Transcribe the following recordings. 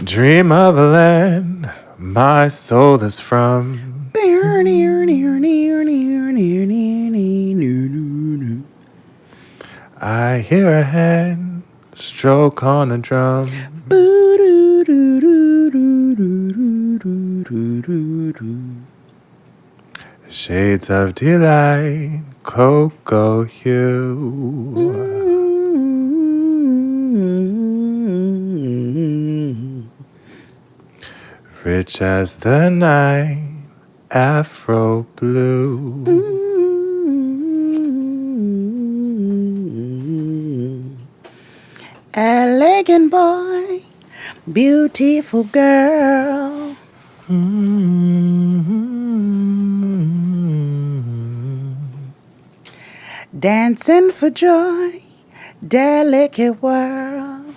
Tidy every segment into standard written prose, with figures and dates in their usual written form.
Dream of a land my soul is from. I hear a hand stroke on a drum. Shades of delight, cocoa hue. Rich as the night, afro blue. Elegant boy, beautiful girl. Dancing for joy, delicate world.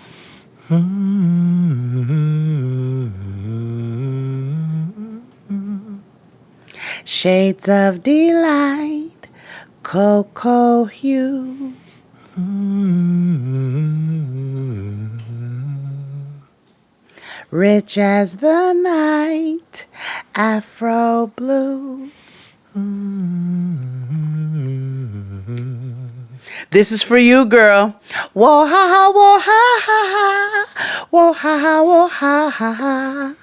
Shades of delight, cocoa hue. Rich as the night, afro blue. This is for you, girl. Whoa ha ha, whoa ha ha ha, whoa ha ha, whoa ha ha ha,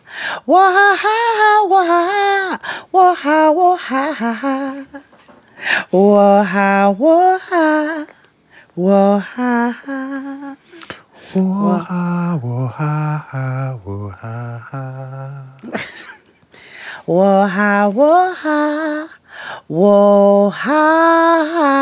whoa ha ha, whoa ha, whoa ha, whoa ha ha ha, whoa ha, whoa ha, whoa ha ha. Whoa ha, whoa ha ha, whoa ha ha. Whoa ha, whoa ha, whoa ha ha.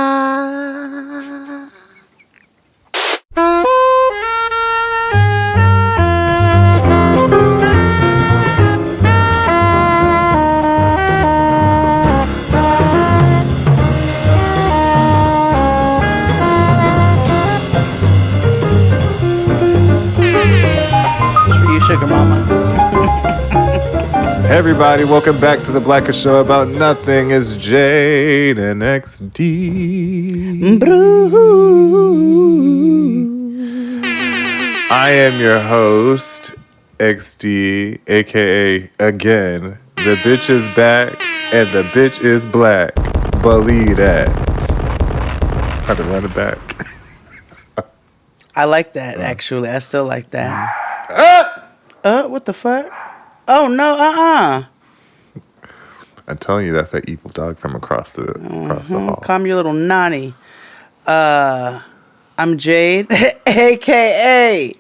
It's for you, sugar mama. Hey everybody, welcome back to the Blackest Show About Nothing. It's Jade and XD. I am your host, XD, aka again, the bitch is back and the bitch is black. Believe that. Had to run it back. I like that, actually. I still like that. What the fuck? Oh, no, I'm telling you, that's that evil dog from across the hall. Calm your little nanny. I'm Jade, a.k.a.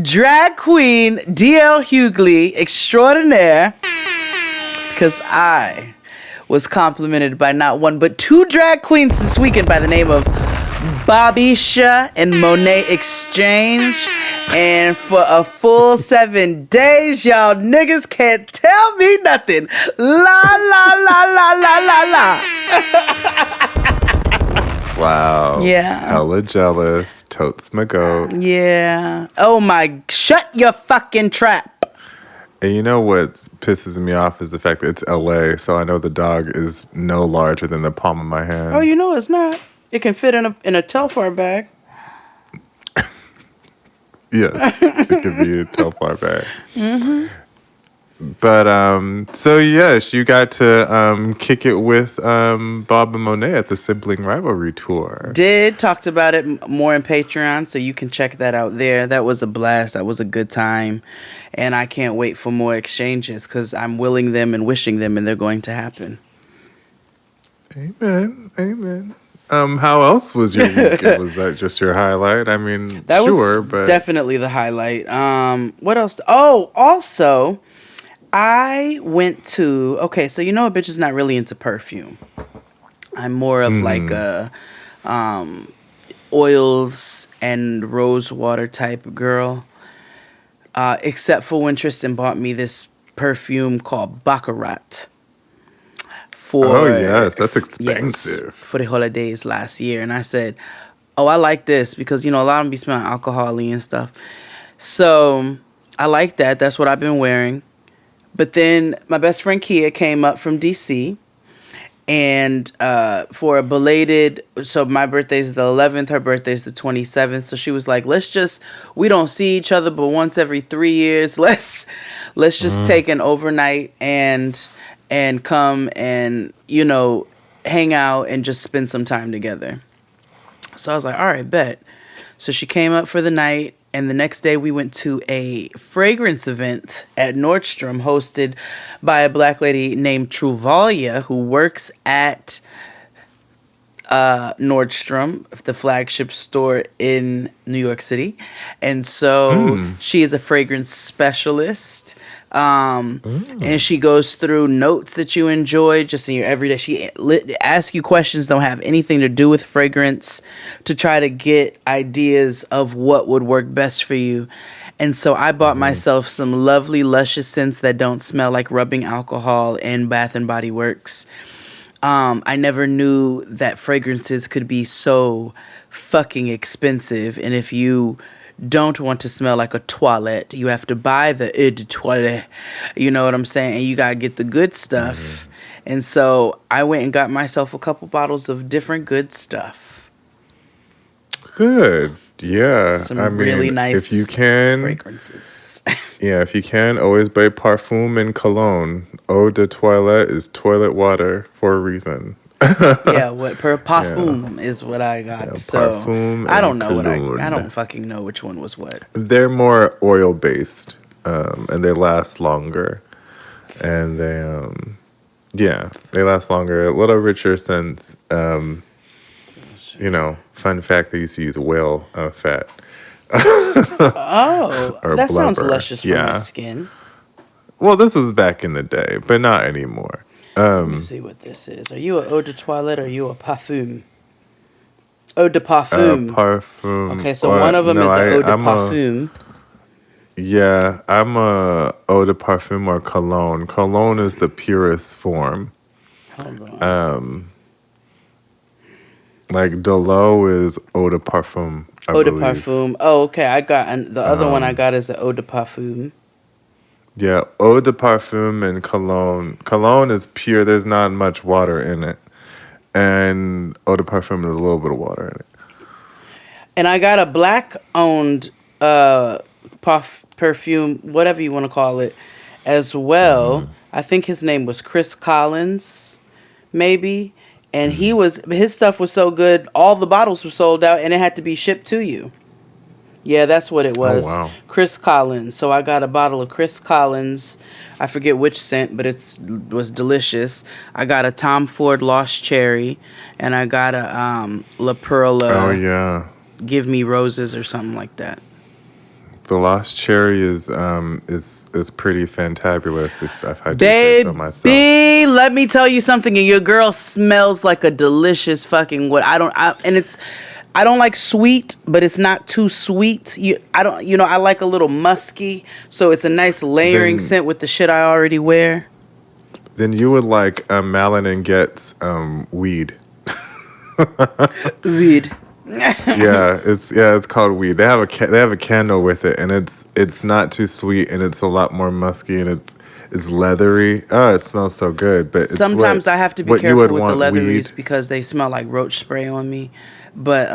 Drag Queen D.L. Hughley Extraordinaire, because I was complimented by not one but two drag queens this weekend by the name of Bobisha and Monet Exchange. And for a full 7 days, y'all niggas can't tell me nothing. La, la, la, la, la, la, la. Wow. Yeah. Hella jealous. Totes my goat. Yeah. Oh my, shut your fucking trap. And you know what pisses me off is the fact that it's LA, so I know the dog is no larger than the palm of my hand. Oh, you know it's not. It can fit in a Telfar bag. Yes, it could be a Telfar bag. Mm-hmm. But, so yes, you got to kick it with Bob and Monet at the Sibling Rivalry Tour. Talked about it more in Patreon, so you can check that out there. That was a blast. That was a good time. And I can't wait for more exchanges because I'm willing them and wishing them, and they're going to happen. Amen. Amen. How else was your week? Was that just your highlight? I mean, that sure, was but definitely the highlight. What else? Oh, also, I went to. Okay, so you know, a bitch is not really into perfume. I'm more of like a oils and rose water type of girl. Except for when Tristan bought me this perfume called Baccarat. Oh yes, that's expensive. Yes, for the holidays last year. And I said, oh, I like this because, you know, a lot of them be smelling alcohol-y and stuff. So I like that. That's what I've been wearing. But then my best friend Kia came up from D.C. And for a belated, so my birthday's the 11th, her birthday's the 27th. So she was like, we don't see each other but once every 3 years. Let's just take an overnight and come and, hang out and just spend some time together. So I was like, all right, bet. So she came up for the night. And the next day we went to a fragrance event at Nordstrom hosted by a black lady named Truvalia, who works at Nordstrom, the flagship store in New York City. And so she is a fragrance specialist. And she goes through notes that you enjoy just in your everyday. She asks you questions that don't have anything to do with fragrance to try to get ideas of what would work best for you. And so I bought myself some lovely, luscious scents that don't smell like rubbing alcohol in Bath and Body Works. I never knew that fragrances could be so fucking expensive. And if you don't want to smell like a toilette, you have to buy the eau de toilette. You know what I'm saying? And you got to get the good stuff. And so I went and got myself a couple bottles of different good stuff. Good. Yeah. Some really nice if you can, fragrances. Yeah, if you can, always buy parfum and cologne. Eau de toilette is toilet water for a reason. Yeah, what per parfum is what I got. Yeah, so parfum I don't and know cologne. I don't fucking know which one was what. They're more oil based, and they last longer, and they last longer. A little richer since, fun fact, they used to use whale fat. Oh, Or that sounds blubber. luscious for my skin. Well, this was back in the day, but not anymore. Let me see what this is. Are you a eau de toilette or are you a parfum? Eau de parfum. Parfum. Okay, so one of them is a eau de parfum. I'm a eau de parfum or cologne. Cologne is the purest form. Hold on. Like Delo is eau de parfum. Eau de parfum. Oh, okay. And the other one I got is a eau de parfum. Yeah, eau de parfum and cologne. Cologne is pure. There's not much water in it. And eau de parfum is a little bit of water in it. And I got a black-owned perfume, whatever you want to call it, as well. I think his name was Chris Collins, maybe. And his stuff was so good, all the bottles were sold out, and it had to be shipped to you. Yeah, that's what it was. Oh, wow. Chris Collins. So I got a bottle of Chris Collins. I forget which scent, but it was delicious. I got a Tom Ford Lost Cherry, and I got a La Perla. Oh, yeah. Give Me Roses or something like that. The Lost Cherry is pretty fantabulous, if I do say so myself. Baby, let me tell you something. And your girl smells like a delicious fucking I don't like sweet, but it's not too sweet. I like a little musky, so it's a nice layering scent with the shit I already wear. Then you would like Malin and Getz weed. Weed. It's called weed. They have a candle with it, and it's not too sweet, and it's a lot more musky, and it's leathery. Oh, it smells so good. But sometimes I have to be careful with the leatheries because they smell like roach spray on me. But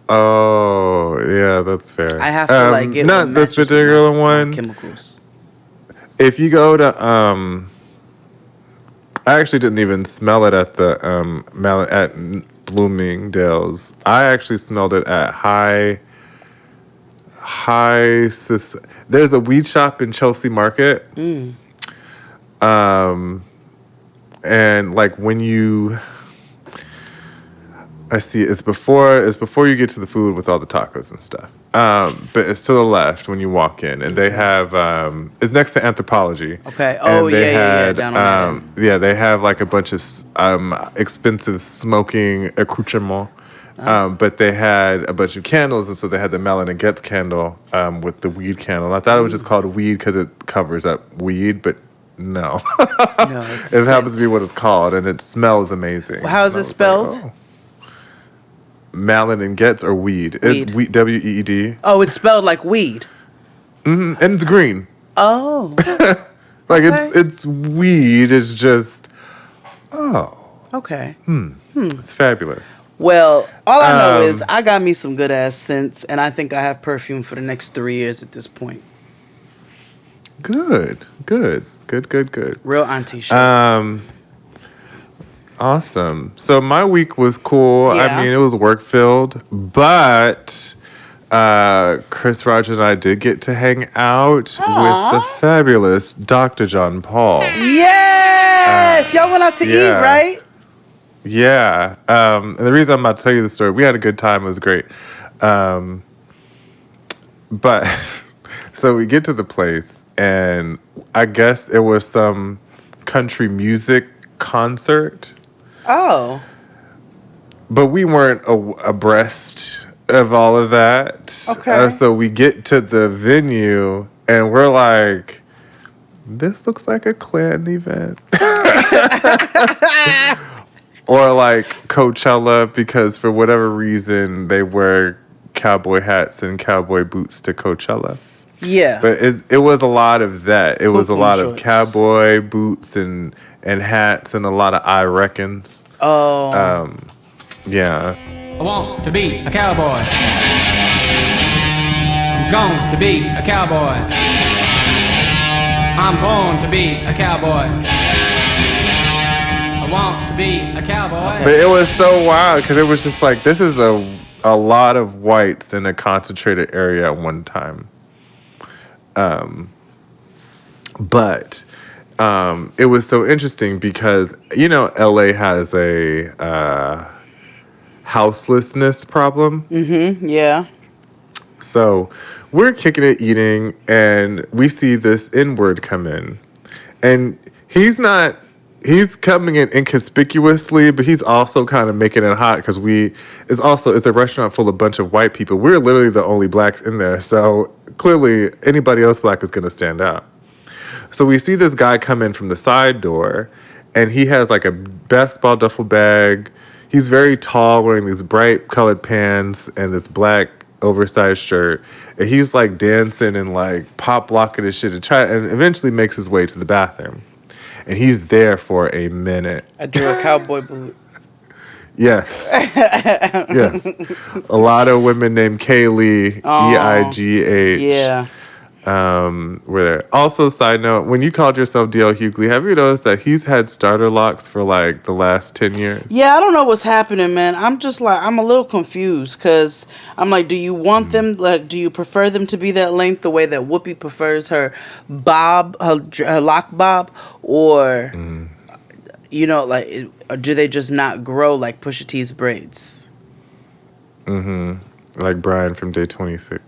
oh yeah, that's fair. I have to get not this particular one. Chemicals. If you go to I actually didn't even smell it at the at Bloomingdale's. I actually smelled it at there's a weed shop in Chelsea Market. And like when you I see it's before you get to the food with all the tacos and stuff. But it's to the left when you walk in, and they have it's next to Anthropology. Okay. Oh, yeah, down on that end. They have like a bunch of expensive smoking accoutrement. But they had a bunch of candles, and so they had the Malin and Getz candle with the weed candle. And I thought it was just called weed because it covers up weed, but no. No, it happens to be what it's called, and it smells amazing. Well, how is it spelled? Like, Malin and Getz or weed? Weed. WEED. Oh, it's spelled like weed. And it's green. Oh. Like Okay. it's weed. It's just Okay. It's fabulous. Well, all I know is I got me some good ass scents, and I think I have perfume for the next 3 years at this point. Good. Real auntie shit. Awesome. So my week was cool. Yeah. I mean, it was work filled, but Chris Rogers and I did get to hang out with the fabulous Dr. John Paul. Yes! Y'all went out to eat, right? Yeah. And the reason I'm about to tell you the story, we had a good time. It was great. But so we get to the place, and I guess there was some country music concert. Oh. But we weren't abreast of all of that. Okay. So we get to the venue, and we're like, this looks like a Klan event. Or like Coachella, because for whatever reason, they wear cowboy hats and cowboy boots to Coachella. Yeah. But it was a lot of that. It was a lot of shorts. cowboy boots and hats and a lot of I reckons. Oh. Yeah. I want to be a cowboy. I'm going to be a cowboy. I'm born to be a cowboy. I want to be a cowboy. But it was so wild because it was just like, this is a lot of whites in a concentrated area at one time. But it was so interesting because, you know, LA has a houselessness problem. Mm-hmm. Yeah. So we're kicking it, eating, and we see this N-word come in. And he's coming in inconspicuously, but he's also kind of making it hot because it's a restaurant full of a bunch of white people. We're literally the only blacks in there. So clearly anybody else black is going to stand out. So we see this guy come in from the side door, and he has like a basketball duffel bag. He's very tall, wearing these bright colored pants and this black oversized shirt. And he's like dancing and like pop locking his shit and eventually makes his way to the bathroom. And he's there for a minute. I drew a cowboy boot. Yes. Yes. A lot of women named Kaylee, E-I-G-H. Yeah. Were there. Also, side note, when you called yourself D.L. Hughley, have you noticed that he's had starter locks for like the last 10 years? Yeah, I don't know what's happening, man. I'm just like, I'm a little confused because I'm like, do you want them, like, do you prefer them to be that length the way that Whoopi prefers her bob, her lock bob? Or, you know, like, or do they just not grow like Pusha T's braids? Like Brian from Day 26.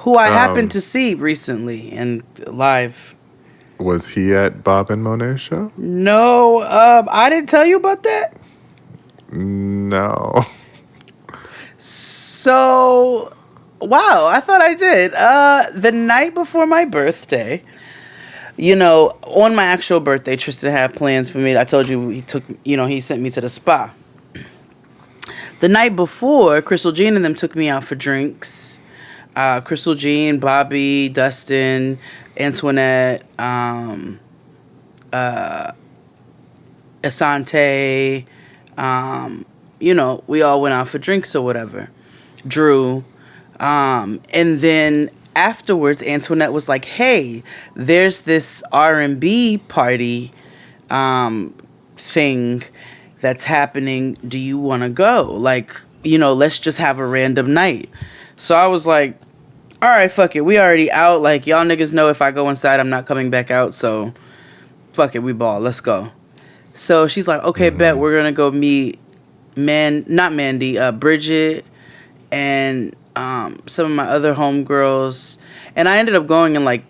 Who I happened to see recently and live. Was he at Bob and Monet's show? No, I didn't tell you about that. No. So, wow, I thought I did. The night before my birthday, you know, on my actual birthday, Tristan had plans for me. I told you he sent me to the spa. The night before, Crystal Jean and them took me out for drinks. Crystal Jean, Bobby, Dustin, Antoinette, Asante, you know, we all went out for drinks or whatever. Drew. And then afterwards, Antoinette was like, hey, there's this R&B party thing that's happening. Do you want to go? Like, you know, let's just have a random night. So I was like, all right, fuck it. We already out. Like, y'all niggas know if I go inside, I'm not coming back out. So, fuck it. We ball. Let's go. So she's like, okay, bet. We're going to go meet Bridget and some of my other homegirls. And I ended up going and, like,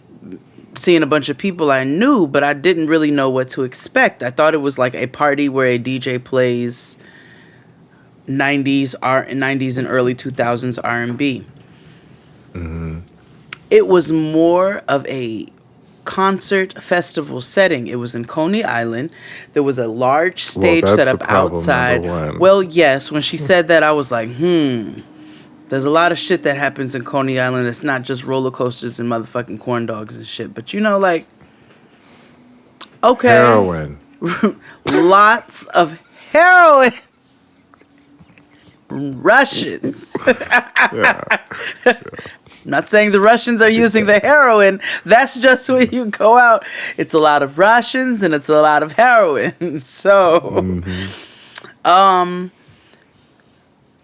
seeing a bunch of people I knew, but I didn't really know what to expect. I thought it was like a party where a DJ plays 90s and early 2000s R&B. It was more of a concert festival setting. It was in Coney Island. There was a large stage set up outside. Well, yes, when she said that, I was like, there's a lot of shit that happens in Coney Island. It's not just roller coasters and motherfucking corn dogs and shit. But, you know, like, okay. Heroin. Lots of heroin. Russians. Yeah. Not saying the Russians are using the heroin. That's just when you go out. It's a lot of Russians and it's a lot of heroin. So,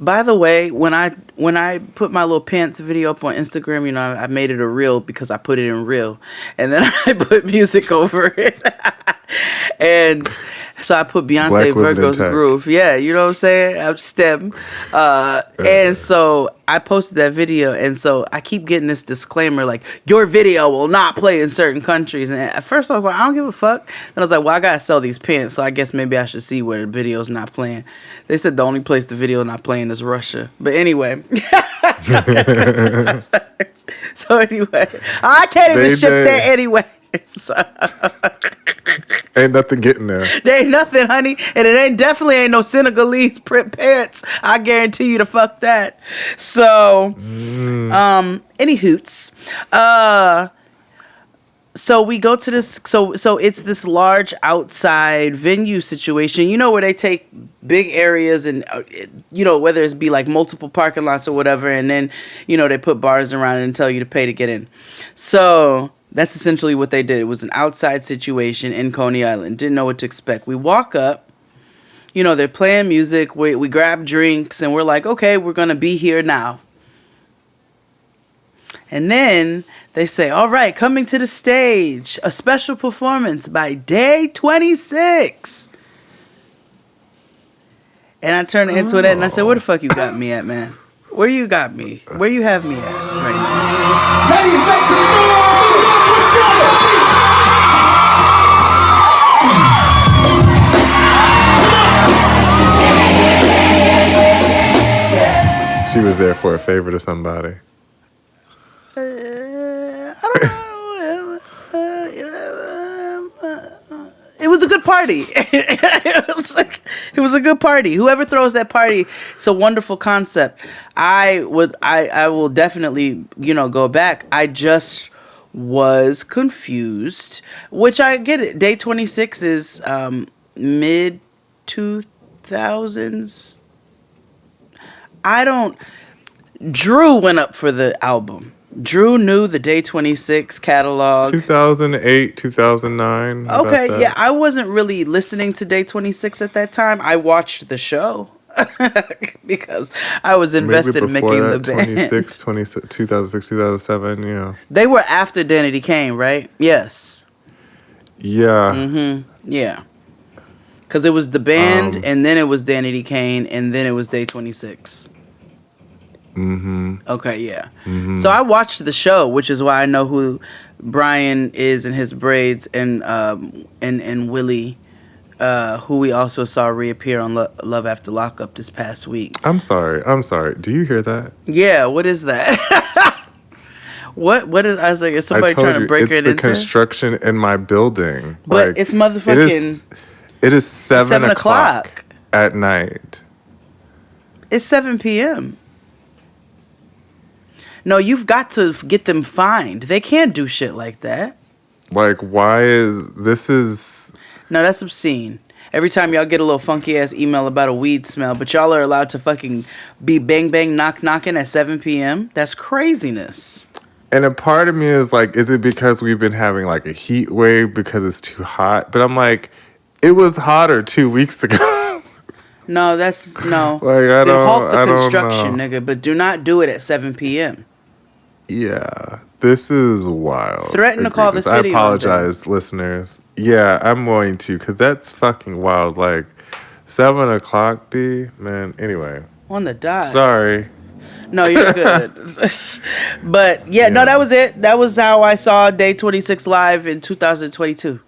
by the way, when I put my little pants video up on Instagram, you know, I made it a reel because I put it in reel, and then I put music over it, and so I put Beyonce Black women in Virgo's tech. Groove. Yeah, you know what I'm saying? I'm STEM, and so I posted that video, and so I keep getting this disclaimer like your video will not play in certain countries, and at first I was like, I don't give a fuck. Then I was like, well, I gotta sell these pants, so I guess maybe I should see where the video's not playing. They said the only place the video not playing is Russia, but anyway. So anyway, I can't even ship there anyway. So, Ain't nothing getting there. there ain't nothing, honey, and it definitely ain't no Senegalese print pants. I guarantee you to fuck that. So, any hoots. So we go to this. So it's this large outside venue situation. You know, where they take big areas and you know, whether it's be like multiple parking lots or whatever, and then you know they put bars around it and tell you to pay to get in. So that's essentially what they did. It was an outside situation in Coney Island. Didn't know what to expect. We walk up. You know, they're playing music. We grab drinks and we're like, okay, we're gonna be here now. And then they say, all right, coming to the stage, a special performance by Day 26. And I turned into that and I said, where the fuck you got me at, man? Where you got me? Where you have me at right now? Ladies, make some noise! She was there for a favor to somebody. I don't know. It was a good party. It was a good party. Whoever throws that party, it's a wonderful concept. I will definitely, you know, go back. I just was confused, which I get it. Day 26 is mid 2000s. Drew went up for the album. Drew knew the Day 26 catalog. 2008, 2009. Okay, about that. yeah, I wasn't really listening to Day 26 at that time. I watched the show because I was invested in Maybe before making that, the band. 2006, 2007, yeah. They were after Danity Kane, right? Yes. Yeah. Yeah. Because it was the band, and then it was Danity Kane, and then it was Day 26. Okay, yeah. So I watched the show, which is why I know who Brian is and his braids, and Willie, who we also saw reappear on Love After Lockup this past week. I'm sorry. Do you hear that? Yeah, what is that? What is? I was like, is somebody trying to break it it's the into? construction in my building. But Like, it's motherfucking. It is 7 o'clock o'clock. at night. It's 7 p.m. No, you've got to get them fined. They can't do shit like that. Like, why is... No, that's obscene. Every time y'all get a little funky ass email about a weed smell, but y'all are allowed to fucking be bang bang knock knocking at 7 p.m. That's craziness. And a part of me is like, is it because we've been having like a heat wave because it's too hot? But I'm like, it was hotter 2 weeks ago. No, that's no. Like, Then halt the construction, nigga, but do not do it at 7 p.m. Yeah, this is wild. Threaten to call the city I apologize, listeners. Yeah, I'm going to, because that's fucking wild. Like, 7 o'clock, B? Man, anyway. On the dot. Sorry. No, you're good. But yeah, no, that was it. That was how I saw Day 26 live in 2022.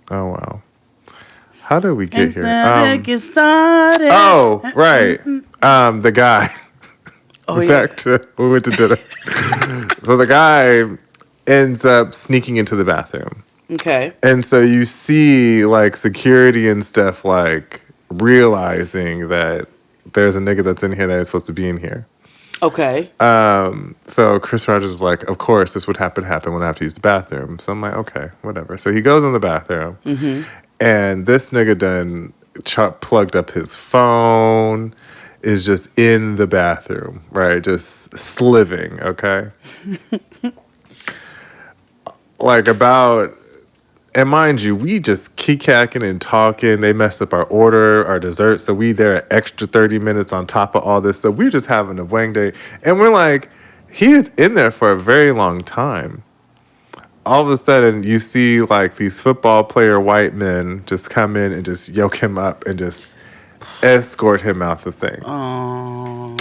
Oh, wow. How did we get here? Get started. Oh, right. The guy. Oh, yeah. We went to dinner. So the guy ends up sneaking into the bathroom. Okay. And so you see like security and stuff like realizing that there's a nigga that's in here that is supposed to be in here. Okay. So Chris Rogers is like, of course, this would happen when I have to use the bathroom. So I'm like, okay, whatever. So he goes in the bathroom, and this nigga done plugged up his phone, is just in the bathroom, right? Just sliving, okay? Like about, and mind you, we just kicking and talking. They messed up our order, our dessert, so we there an extra 30 minutes on top of all this. So we're just having a wang day. And we're like, he is in there for a very long time. All of a sudden, you see like these football player white men just come in and just yoke him up and just escort him out the thing. Oh.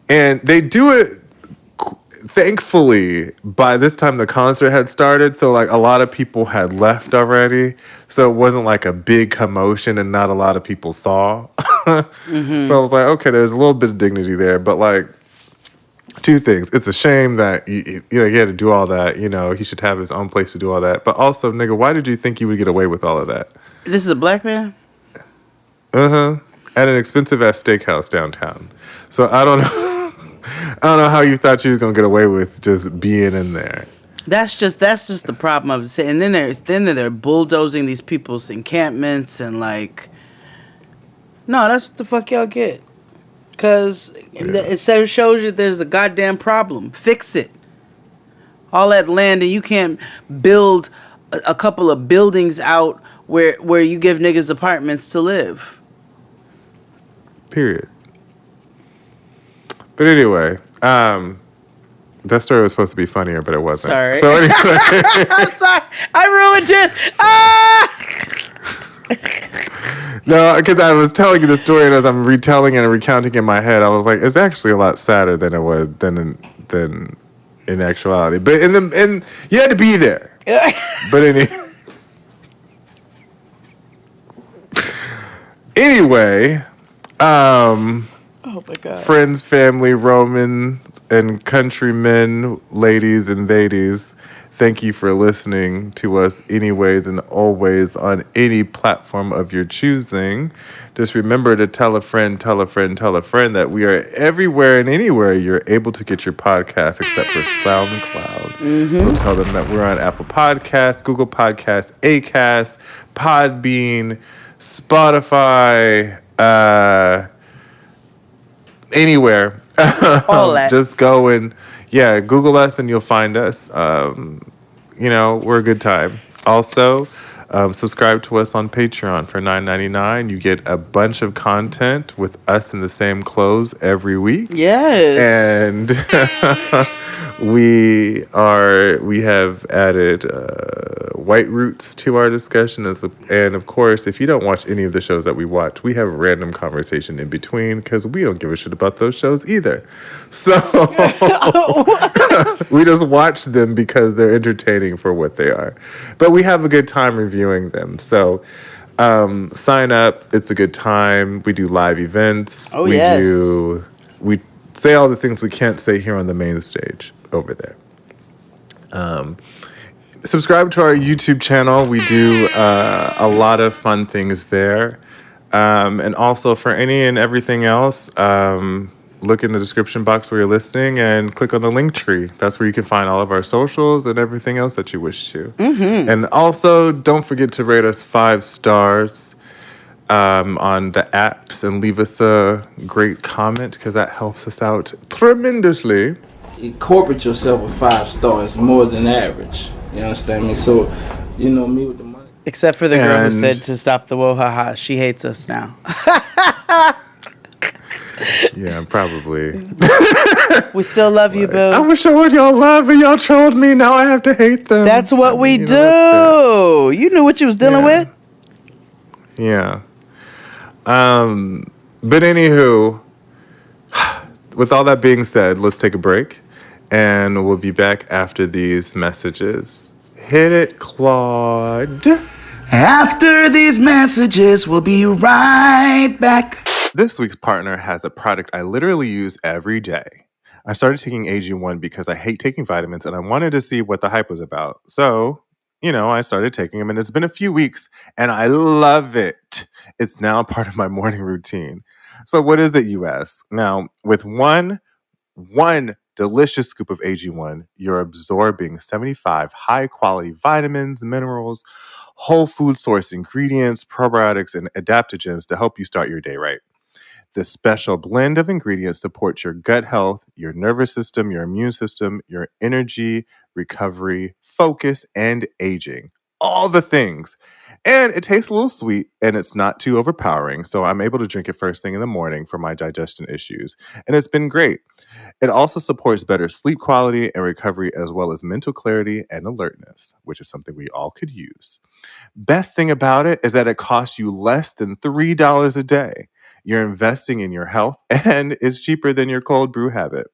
And they do it, thankfully, by this time the concert had started. So like a lot of people had left already. So it wasn't like a big commotion and not a lot of people saw. So I was like, okay, there's a little bit of dignity there. But like, two things. It's a shame that you know he had to do all that. You know, he should have his own place to do all that. But also, nigga, why did you think you would get away with all of that? This is a black man? At an expensive ass steakhouse downtown. So I don't know. I don't know how you thought you was gonna get away with just being in there. That's just the problem of it. And then they're bulldozing these people's encampments and like, no, that's what the fuck y'all get. Cause it shows you there's a goddamn problem. Fix it. All that land and you can't build a couple of buildings out where you give niggas apartments to live. Period. But anyway, that story was supposed to be funnier, but it wasn't. Sorry. So anyway, I'm sorry. I ruined it. no, because I was telling you the story, and as I'm retelling and recounting in my head, I was like, it's actually a lot sadder than it was than in actuality. But in you had to be there. But anyway, Oh my God. friends, family, Romans, and countrymen, ladies and ladies, thank you for listening to us anyways and always on any platform of your choosing. Just remember to tell a friend that we are everywhere and anywhere you're able to get your podcast except for SoundCloud. So tell them that we're on Apple Podcasts, Google Podcasts, Acast, Podbean, Spotify, anywhere. All that. Just go and Google us and you'll find us. We're a good time. Also, subscribe to us on Patreon for $9.99. You get a bunch of content with us in the same clothes every week. Yes. And we have added White Roots to our discussion, and of course, if you don't watch any of the shows that we watch, we have random conversation in between because we don't give a shit about those shows either. So we just watch them because they're entertaining for what they are, but we have a good time reviewing them. So sign up; it's a good time. We do live events. Oh, we yes. We say all the things we can't say here on the main stage over there. Subscribe to our YouTube channel. We do a lot of fun things there. And also for any and everything else, look in the description box where you're listening and click on the link tree. That's where you can find all of our socials and everything else that you wish to. And also, don't forget to rate us 5 stars on the apps and leave us a great comment because that helps us out tremendously. Incorporate yourself with 5 stars, more than average. You understand me? So, me with the money. Except for the girl who And- said to stop the wohaha. She hates us now. Yeah, probably. We still love you, I boo. was showing y'all love and y'all trolled me. Now I have to hate them. That's what we You do. know, You knew what you was dealing Yeah. with. Yeah. But anywho, with all that being said, let's take a break. And we'll be back after these messages. Hit it, Claude. After these messages, we'll be right back. This week's partner has a product I literally use every day. I started taking AG1 because I hate taking vitamins and I wanted to see what the hype was about. So, I started taking them and it's been a few weeks and I love it. It's now part of my morning routine. So what is it, you ask? Now, with one delicious scoop of AG1, you're absorbing 75 high-quality vitamins, minerals, whole food source ingredients, probiotics, and adaptogens to help you start your day right. This special blend of ingredients supports your gut health, your nervous system, your immune system, your energy, recovery, focus, and aging. All the things. And it tastes a little sweet and it's not too overpowering. So I'm able to drink it first thing in the morning for my digestion issues. And it's been great. It also supports better sleep quality and recovery, as well as mental clarity and alertness, which is something we all could use. Best thing about it is that it costs you less than $3 a day. You're investing in your health and it's cheaper than your cold brew habit.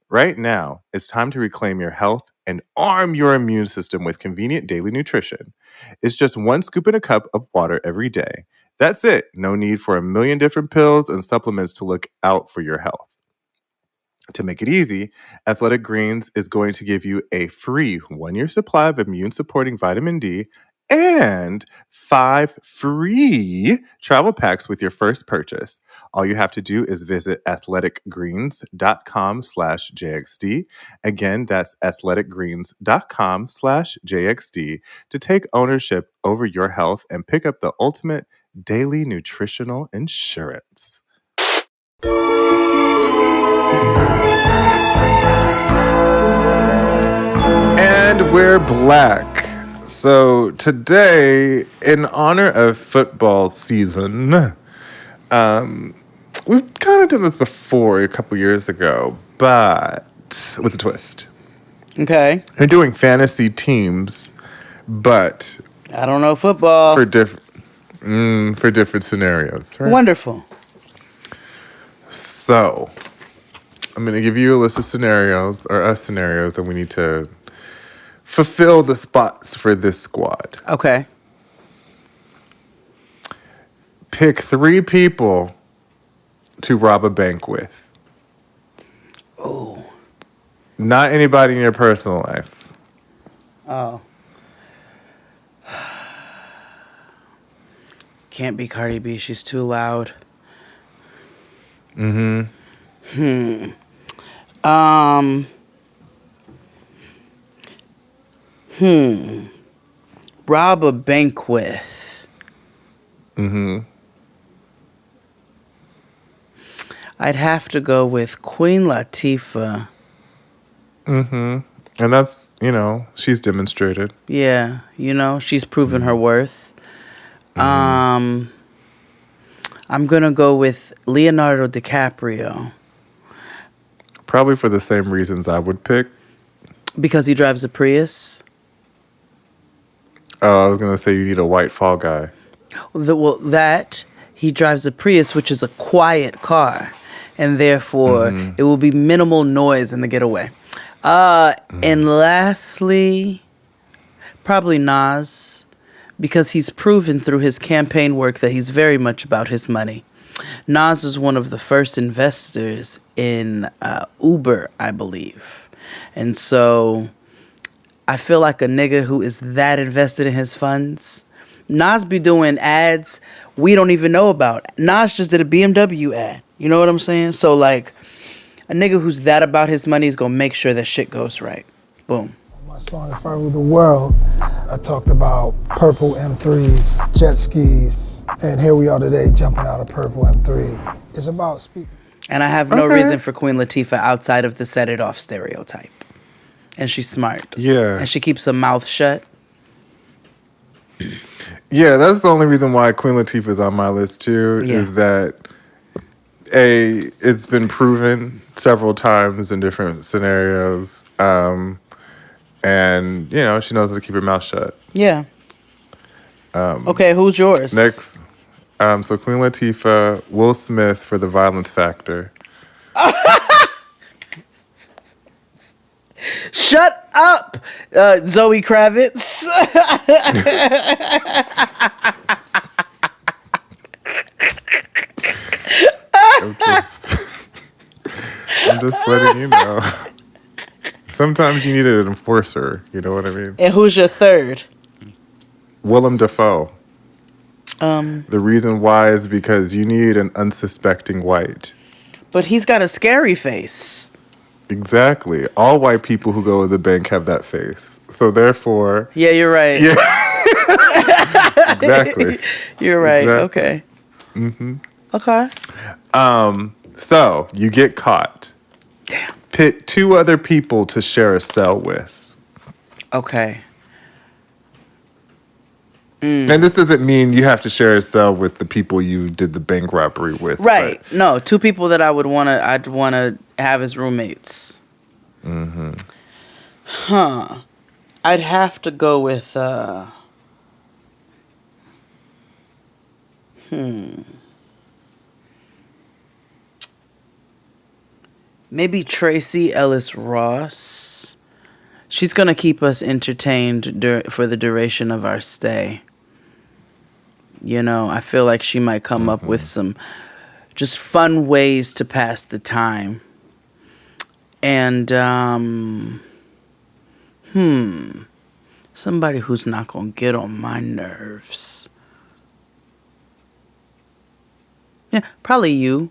Right now, it's time to reclaim your health and arm your immune system with convenient daily nutrition. It's just 1 scoop in a cup of water every day. That's it. No need for a million different pills and supplements to look out for your health. To make it easy, Athletic Greens is going to give you a free 1-year supply of immune supporting vitamin D and 5 free travel packs with your first purchase. All you have to do is visit athleticgreens.com/JXD. Again, that's athleticgreens.com/JXD to take ownership over your health and pick up the ultimate daily nutritional insurance. And we're black. So today, in honor of football season, we've kind of done this before a couple years ago, but with a twist. Okay. We're doing fantasy teams, but I don't know football. for different scenarios. Right? Wonderful. So I'm going to give you a list of scenarios, or us scenarios, and we need to fulfill the spots for this squad. Okay. Pick 3 people to rob a bank with. Oh. Not anybody in your personal life. Oh. Can't be Cardi B. She's too loud. Rob a bank with. I'd have to go with Queen Latifah. And that's, she's demonstrated. Yeah, she's proven her worth. I'm gonna go with Leonardo DiCaprio. Probably for the same reasons I would pick. Because he drives a Prius. Oh, I was going to say you need a white fall guy. That he drives a Prius, which is a quiet car, and therefore it will be minimal noise in the getaway. And lastly, probably Nas, because he's proven through his campaign work that he's very much about his money. Nas was one of the first investors in Uber, I believe. And so I feel like a nigga who is that invested in his funds. Nas be doing ads we don't even know about. Nas just did a BMW ad. You know what I'm saying? So like a nigga who's that about his money is going to make sure that shit goes right. Boom. My song, If I Rule the World, I talked about purple M3s, jet skis, and here we are today jumping out of purple M3. It's about speaking. And I have no reason for Queen Latifah outside of the set it off stereotype. And she's smart. Yeah. And she keeps her mouth shut. Yeah, that's the only reason why Queen Latifah is on my list too, is that it's been proven several times in different scenarios. And, she knows how to keep her mouth shut. Yeah. Okay, who's yours? Next, so Queen Latifah, Will Smith for the violence factor. Shut up, Zoe Kravitz. I'm just letting you know. Sometimes you need an enforcer, you know what I mean? And who's your third? Willem Dafoe. The reason why is because you need an unsuspecting white. But he's got a scary face. Exactly. All white people who go to the bank have that face. So therefore... Yeah, you're right. Yeah. Exactly. You're right. Exactly. Okay. Okay. So you get caught. Damn. Pick 2 other people to share a cell with. Okay. And this doesn't mean you have to share a cell with the people you did the bank robbery with. Right. but- No, 2 people that I'd wanna have as roommates. Huh. I'd have to go with maybe Tracy Ellis Ross. She's gonna keep us entertained for the duration of our stay. You know, I feel like she might come up with some just fun ways to pass the time. And somebody who's not gonna get on my nerves. Yeah, probably you.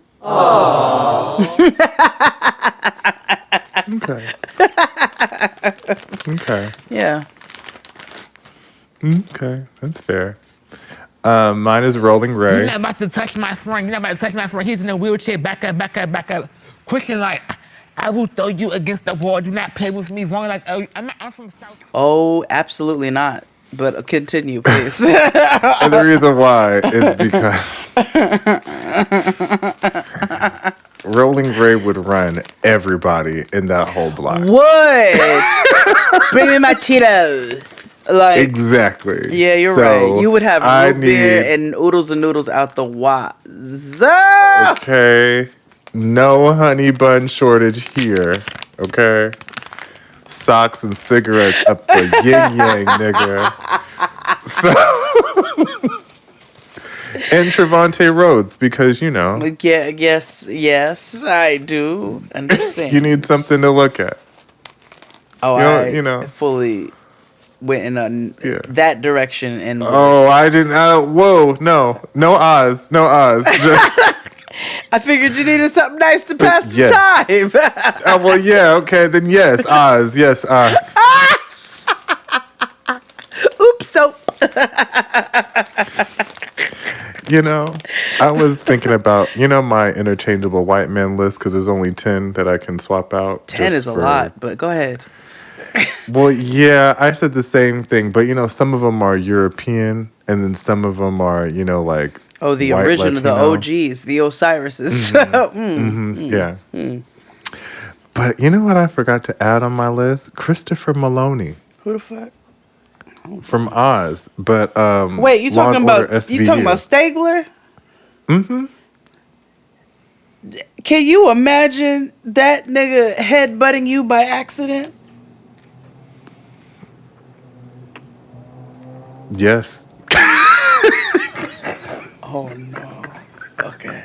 Okay. Okay. Yeah. Okay. That's fair. Mine is Rolling You're Ray. not about to touch my friend. You're not about to touch my friend. He's in a wheelchair. Back up, back up, back up. Quick and like, I will throw you against the wall. Do not play with me. Wrong like, oh, I'm from South. Oh, absolutely not. But continue, please. And the reason why is because Rolling Ray would run everybody in that whole block. Would bring me my Cheetos. Like Exactly. yeah, you're So right. You would have I root beer need- and noodles out the wazoo. Okay. No honey bun shortage here. Okay. Socks and cigarettes up the yin yang, nigga. So and Trevante Rhodes, because you know Yeah, yes, I do understand. you need something to look at. oh, you know. I fully went in Yeah. that direction and Oh, I didn't. Whoa, no Oz. Just, I figured you needed something nice to pass the Yes. time. well, yeah, okay, then yes, Oz. Oops, so You know, I was thinking about, my interchangeable white man list because there's only 10 that I can swap out. 10 just is a for- lot, but go ahead. Well, yeah, I said the same thing, but some of them are European, and then some of them are, like Oh, the white original, the Latino. OGs, the Osiris's. Yeah. But you know what I forgot to add on my list? Christopher Maloney Who the fuck? from Oz. But Wait, you Law talking and Order about you talking SVU. about Stabler? Mm-hmm. Can you imagine that nigga headbutting you by accident? Yes. Oh no. Okay.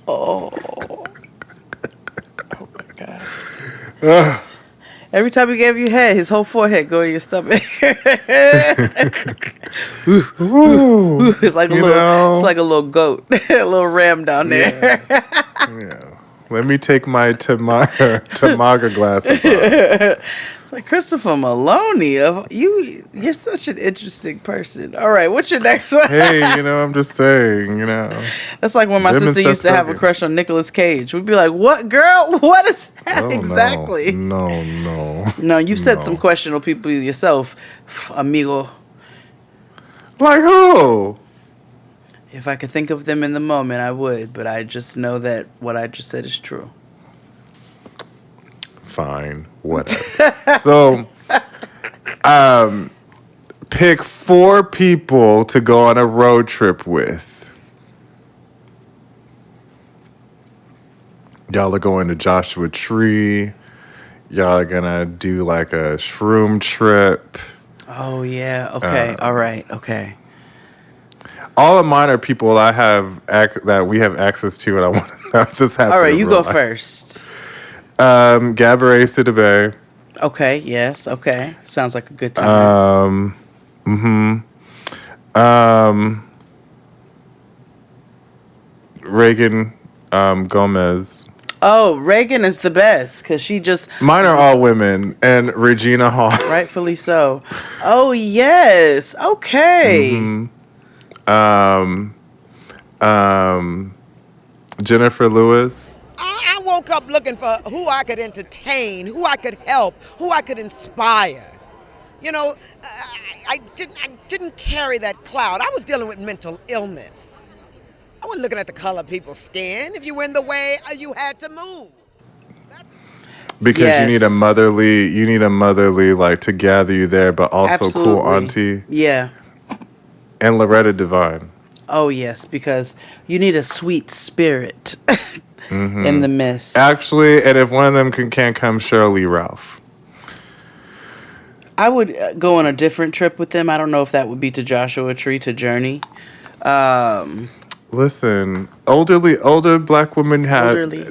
Oh. Oh my god. Every time he gave you head, his whole forehead go in your stomach. Ooh, It's like a You little know. it's like a little goat. A little ram down there. yeah. Let me take my Tamaga glasses off. It's like Christopher Maloney. You're such an interesting person. All right, what's your next one? Hey, I'm just saying, That's like when my Them and sister used Seth to have a Rogen. crush on Nicolas Cage. We'd be like, "What, girl? What is that Oh, exactly?" No. No, you've said No. some questionable people yourself, amigo. Like who? If I could think of them in the moment, I would. But I just know that what I just said is true. Fine, whatever. So, pick 4 people to go on a road trip with. Y'all are going to Joshua Tree. Y'all are gonna do like a shroom trip. Oh yeah. Okay. All right. Okay. All of mine are people I have that we have access to, and I want to have this happen. All right. in You real go life. first. Gabourey Sidibe. Okay. Yes. Okay. Sounds like a good time. Reagan Gomez. Oh, Reagan is the best because she just Mine are all women, and Regina Hall. rightfully so. Oh yes, okay. Jennifer Lewis. I woke up looking for who I could entertain, who I could help, who I could inspire. You know, I didn't carry that cloud. I was dealing with mental illness. I wasn't looking at the color of people's skin. If you were in the way, you had to move. Because Yes. you need a motherly like to gather you there, but also cool auntie. Yeah. And Loretta Devine. Oh yes, because you need a sweet spirit in the mist. Actually, and if one of them can't come, Cheryl Lee Ralph. I would go on a different trip with them. I don't know if that would be to Joshua Tree, to Journey. Listen, older black women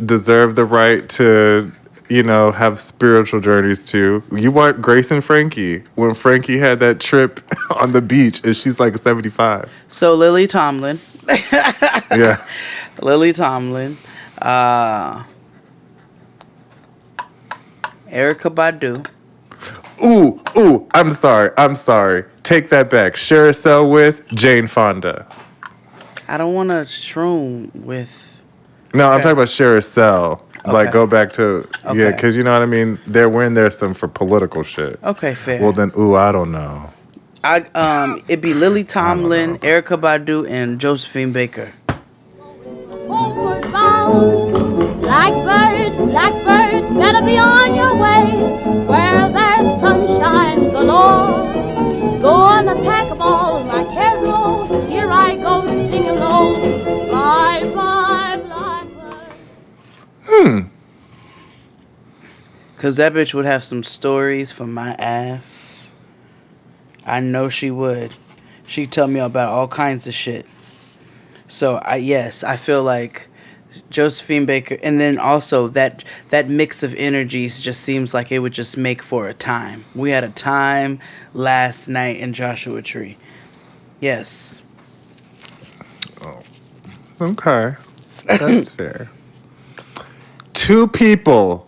deserve the right to, have spiritual journeys too. You want Grace and Frankie when Frankie had that trip on the beach and she's like 75. So Lily Tomlin. Yeah. Lily Tomlin. Erykah Badu. Ooh, I'm sorry. Take that back. Share a cell with Jane Fonda. I don't want to shroom with... No, I'm talking about share a cell. Like, go back to... Okay. Yeah, because you know what I mean? We're in there some for political shit. Okay, fair. Well, then, I don't know. It'd be Lily Tomlin, Erykah Badu, and Josephine Baker. Homeward bound, blackbird, blackbird, better be on your way, where there's sunshine galore. Go on a pack of all my carol, here I go singing low. Bye bye, blackbird. Cause that bitch would have some stories for my ass. I know she would. She'd tell me about all kinds of shit. So I feel like Josephine Baker, and then also that mix of energies just seems like it would just make for a time. We had a time last night in Joshua Tree. Yes. Oh. Okay. That's fair. 2 people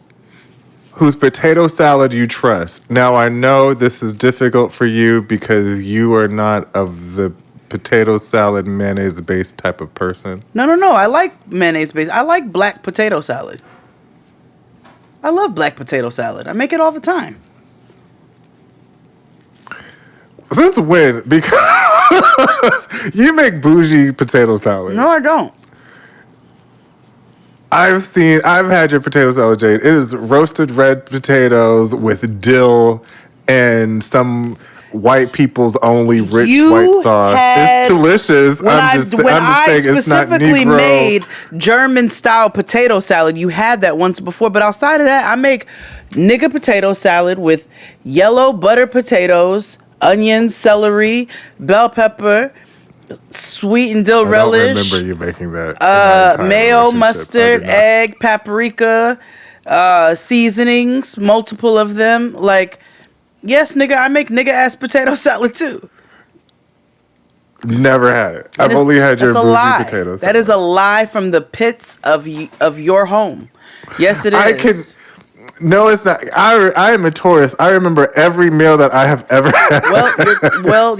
whose potato salad you trust. Now, I know this is difficult for you because you are not of the potato salad mayonnaise-based type of person. No. I like mayonnaise-based. I like black potato salad. I love black potato salad. I make it all the time. Since when? Because you make bougie potato salad. No, I don't. I've had your potato salad, Jade. It is roasted red potatoes with dill and some white people's only rich white sauce. It's delicious. When I specifically made German style potato salad, you had that once before. But outside of that, I make nigga potato salad with yellow butter potatoes, onions, celery, bell pepper, sweet and dill relish. I don't remember you making that. Mayo, mustard, egg, paprika, seasonings, multiple of them. Like, yes, nigga, I make nigga ass potato salad too. Never had it. I've only had your bougie potato salad. That is a lie from the pits of your home. Yes, it is. No, it's not. I am a tourist. I remember every meal that I have ever had.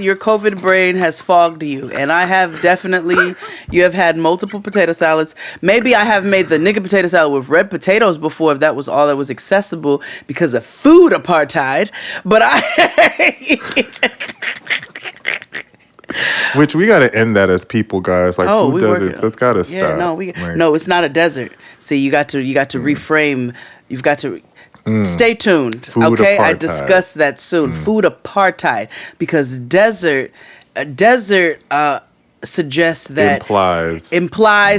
Your COVID brain has fogged you, and I have definitely. You have had multiple potato salads. Maybe I have made the nigga potato salad with red potatoes before, if that was all that was accessible because of food apartheid. But Which we got to end that as people, guys. Like food deserts, that's got to stop. No, it's not a desert. See, you got to reframe. You've got to stay tuned. Food okay, apartheid. I discuss that soon. Food apartheid, because desert suggests that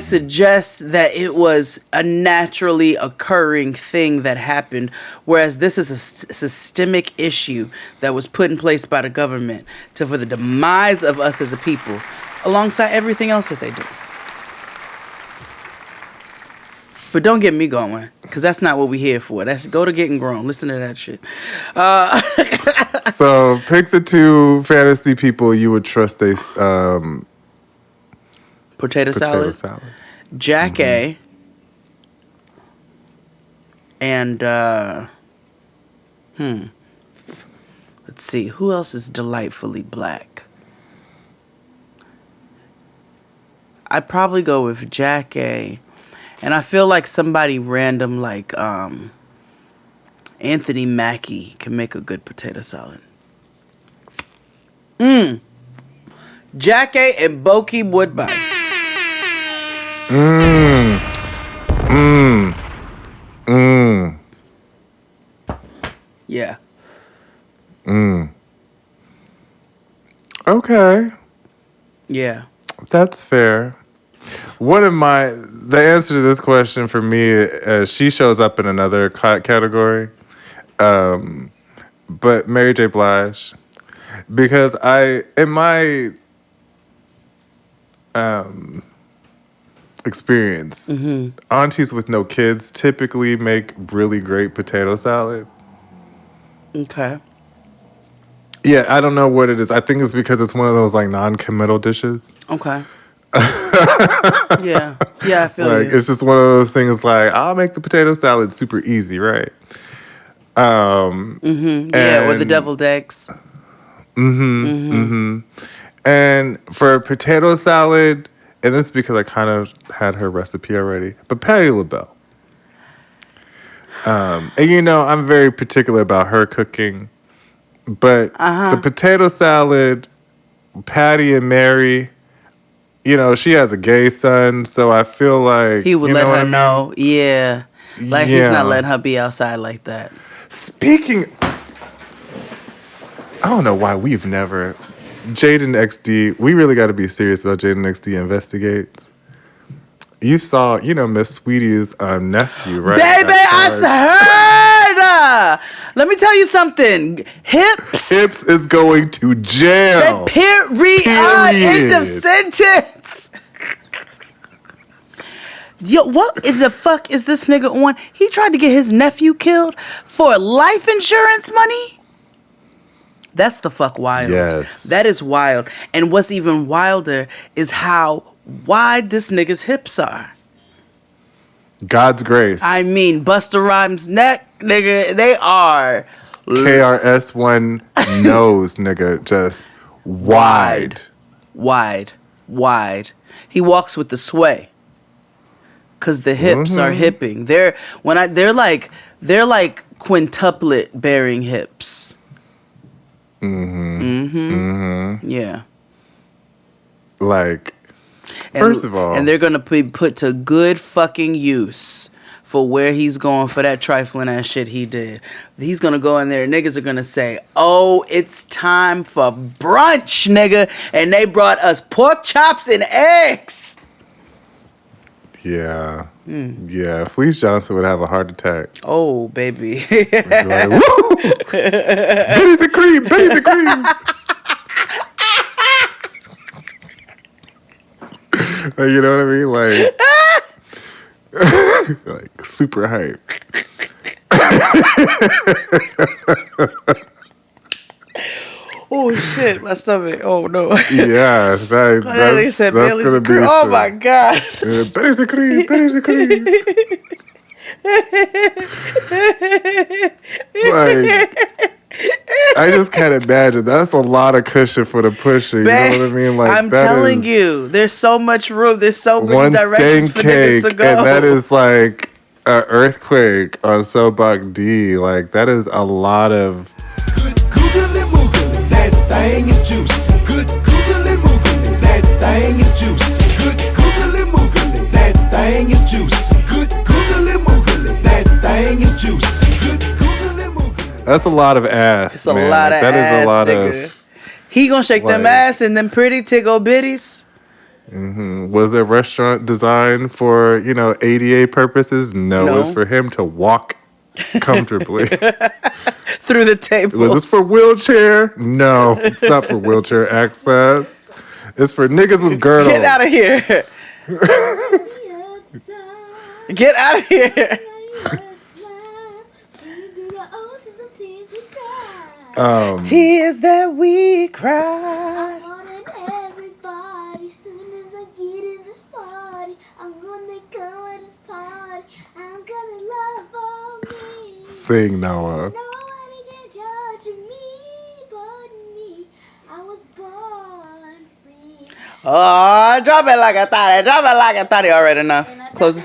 suggests that it was a naturally occurring thing that happened, whereas this is a systemic issue that was put in place by the government for the demise of us as a people, alongside everything else that they do. But don't get me going, because that's not what we're here for. That's go to Getting Grown. Listen to that shit. So pick the 2 fantasy people you would trust. Potato salad. Jack A. And let's see, who else is delightfully black? I'd probably go with Jack A. And I feel like somebody random like Anthony Mackie can make a good potato salad. Jack A and Bokeem Woodbine. Yeah. Okay. Yeah. That's fair. The answer to this question for me, she shows up in another category, but Mary J. Blige, because in my experience, aunties with no kids typically make really great potato salad. Okay. Yeah, I don't know what it is. I think it's because it's one of those like non-committal dishes. Okay. Yeah, I feel Like you. it's just one of those things. Like I'll make the potato salad super easy, right? Yeah, or the deviled eggs. And for a potato salad, and this is because I kind of had her recipe already, but Patti LaBelle. And I'm very particular about her cooking, but the potato salad, Patty and Mary. She has a gay son, so I feel like He would let her know. Yeah. Like he's Yeah. not letting her be outside like that. Speaking, I don't know why we've never. Jaden XD, we really got to be serious about Jaden XD Investigates. You saw, Miss Sweetie's nephew, right? Baby, I heard. Let me tell you something. Hips is going to jail. Period. End of sentence. Yo, what in the fuck is this nigga on? He tried to get his nephew killed for life insurance money? That's the fuck wild. Yes. That is wild. And what's even wilder is how wide this nigga's hips are. God's grace. I mean, Busta Rhymes' neck, nigga, they are KRS-One nose, nigga, just wide. Wide. He walks with the sway. Cause the hips are hipping. They're like quintuplet bearing hips. Yeah. Like, first of all, and they're gonna be put to good fucking use for where he's going for that trifling ass shit he did. He's gonna go in there and niggas are gonna say, "Oh, it's time for brunch, nigga," and they brought us pork chops and eggs. yeah, yeah. Felice Johnson would have a heart attack. Oh, baby. Like, woo! Betty's the cream. Betty's the cream. You know what I mean? Like, like super hype. Oh shit, my stomach. Oh no. Yeah, that's gonna be. Oh my god. Betty's the cream. Betty's the cream. Like, I just can't imagine. That's a lot of cushion for the pusher. You know what I mean? Like, I'm telling you, there's so much room. There's so many one directions stain for niggas cake, to go. and that is like an earthquake on Sobach D. Like, that is a lot of. Good googly moogly, that thing is juicy. Good googly moogly, that thing is juicy. Good googly moogly, that thing is juicy. Good googly moogly, that thing is juicy. Good googly moogly. That's a lot of ass. It's a man. lot Like, of that ass, is a lot nigga. of. He gonna shake them like- ass and them pretty tickle bitties. Was the restaurant designed for, ADA purposes? No, No. it's for him to walk comfortably. Through the table. Was this for wheelchair? No, it's not for wheelchair access. It's for niggas with girdles. Get out of here. Get out of here. Tears that we cry. Everybody, soon as I get in this party, I'm gonna come at this party. I'm gonna love all me. sing, Noah. Nobody can judge me but me. I was born free. Oh, drop it like a thotty. Drop it like a thotty. All right, enough. Close.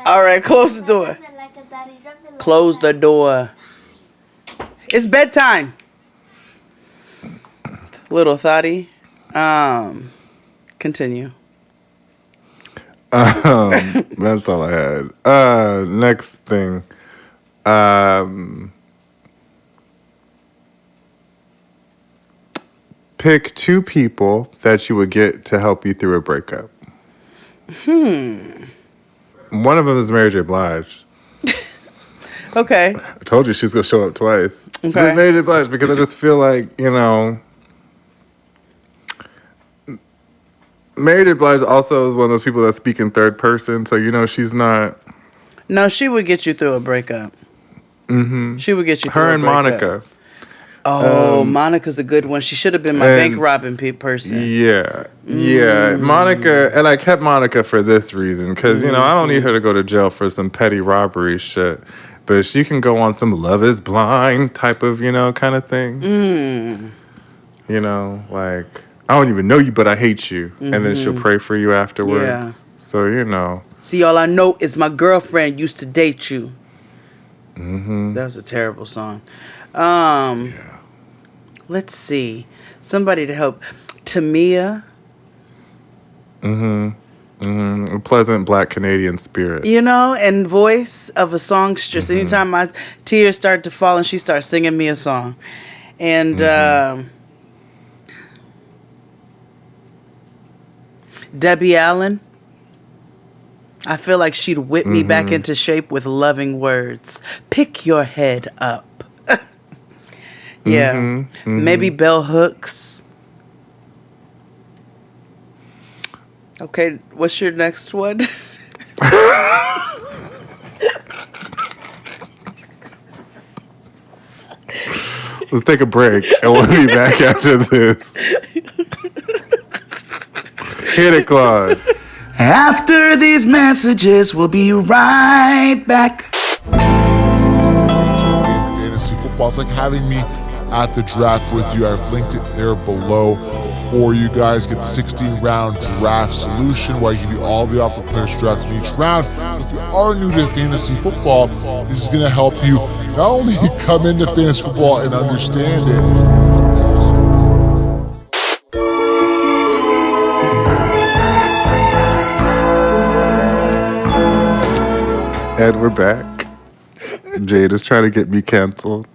All right, close the door. Close the door. It's bedtime. Little thotty. Continue. That's all I had. Next thing. Pick 2 people that you would get to help you through a breakup. One of them is Mary J. Blige. Okay. I told you she's going to show up twice. Okay. Mary J. Blige, because I just feel like, Mary J. Blige also is one of those people that speak in third person, so she's not. No, she would get you through a breakup. Mm-hmm. She would get you through Her a and breakup. Monica. Oh, Monica's a good one. She should have been my bank robbing person. Yeah. Monica, and I kept Monica for this reason, because, I don't need her to go to jail for some petty robbery shit. But she can go on some Love is Blind type of, kind of thing. Like, I don't even know you, but I hate you. And then she'll pray for you afterwards. Yeah. So, See, all I know is my girlfriend used to date you. That's a terrible song. Let's see. Somebody to help. Tamia. A pleasant black Canadian spirit. And voice of a songstress. Anytime my tears start to fall and she starts singing me a song. And Debbie Allen. I feel like she'd whip me back into shape with loving words. Pick your head up. Yeah. Maybe Bell Hooks. Okay, what's your next one? Let's take a break, and we'll be back after this. Hit it, Claude. After these messages, we'll be right back. Fantasy football. It's like having me at the draft with you. I've linked it there below for you guys. Get the 16-round draft solution where I give you all the opportunity players drafted in each round. If you are new to fantasy football, this is going to help you not only come into fantasy football and understand it. And we're back. Jade is trying to get me canceled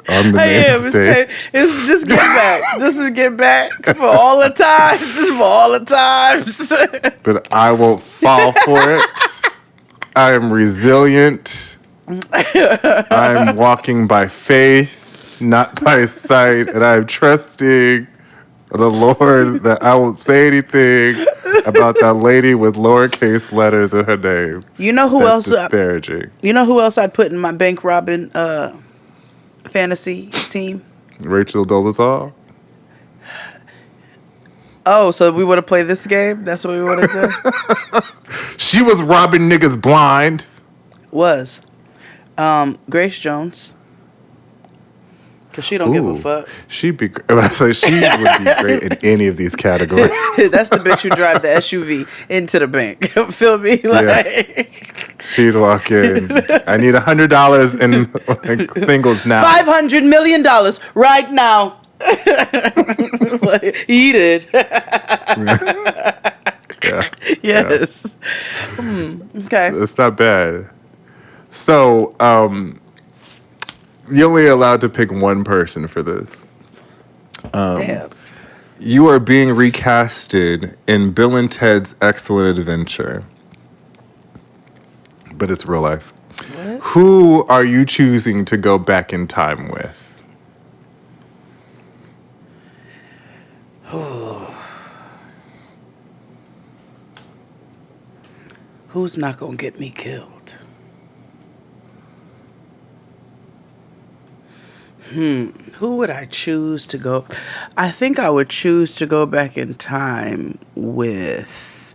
on the main stage. It's just get back. This is get back for all the times. This is for all the times. But I won't fall for it. I am resilient. I'm walking by faith, not by sight, and I'm trusting the Lord that I won't say anything about that lady with lowercase letters in her name. You know who That's else? Disparaging. You know who else I'd put in my bank robbing fantasy team? Rachel Dolezal. Oh, so we would have played this game? That's what we would have done? She was robbing niggas blind. Was. Grace Jones. Because she don't give a fuck. She'd be. I say she would be great in any of these categories. That's the bitch who drive the SUV into the bank. Feel me? Like She'd walk in. I need $100 in singles now. $500 million right now. Eat it. Yeah. Yes. Okay. It's not bad. So, you're only allowed to pick one person for this. Damn. You are being recasted in Bill and Ted's Excellent Adventure. But it's real life. What? Who are you choosing to go back in time with? Who's not gonna get me killed? Who would I choose to go? I think I would choose to go back in time with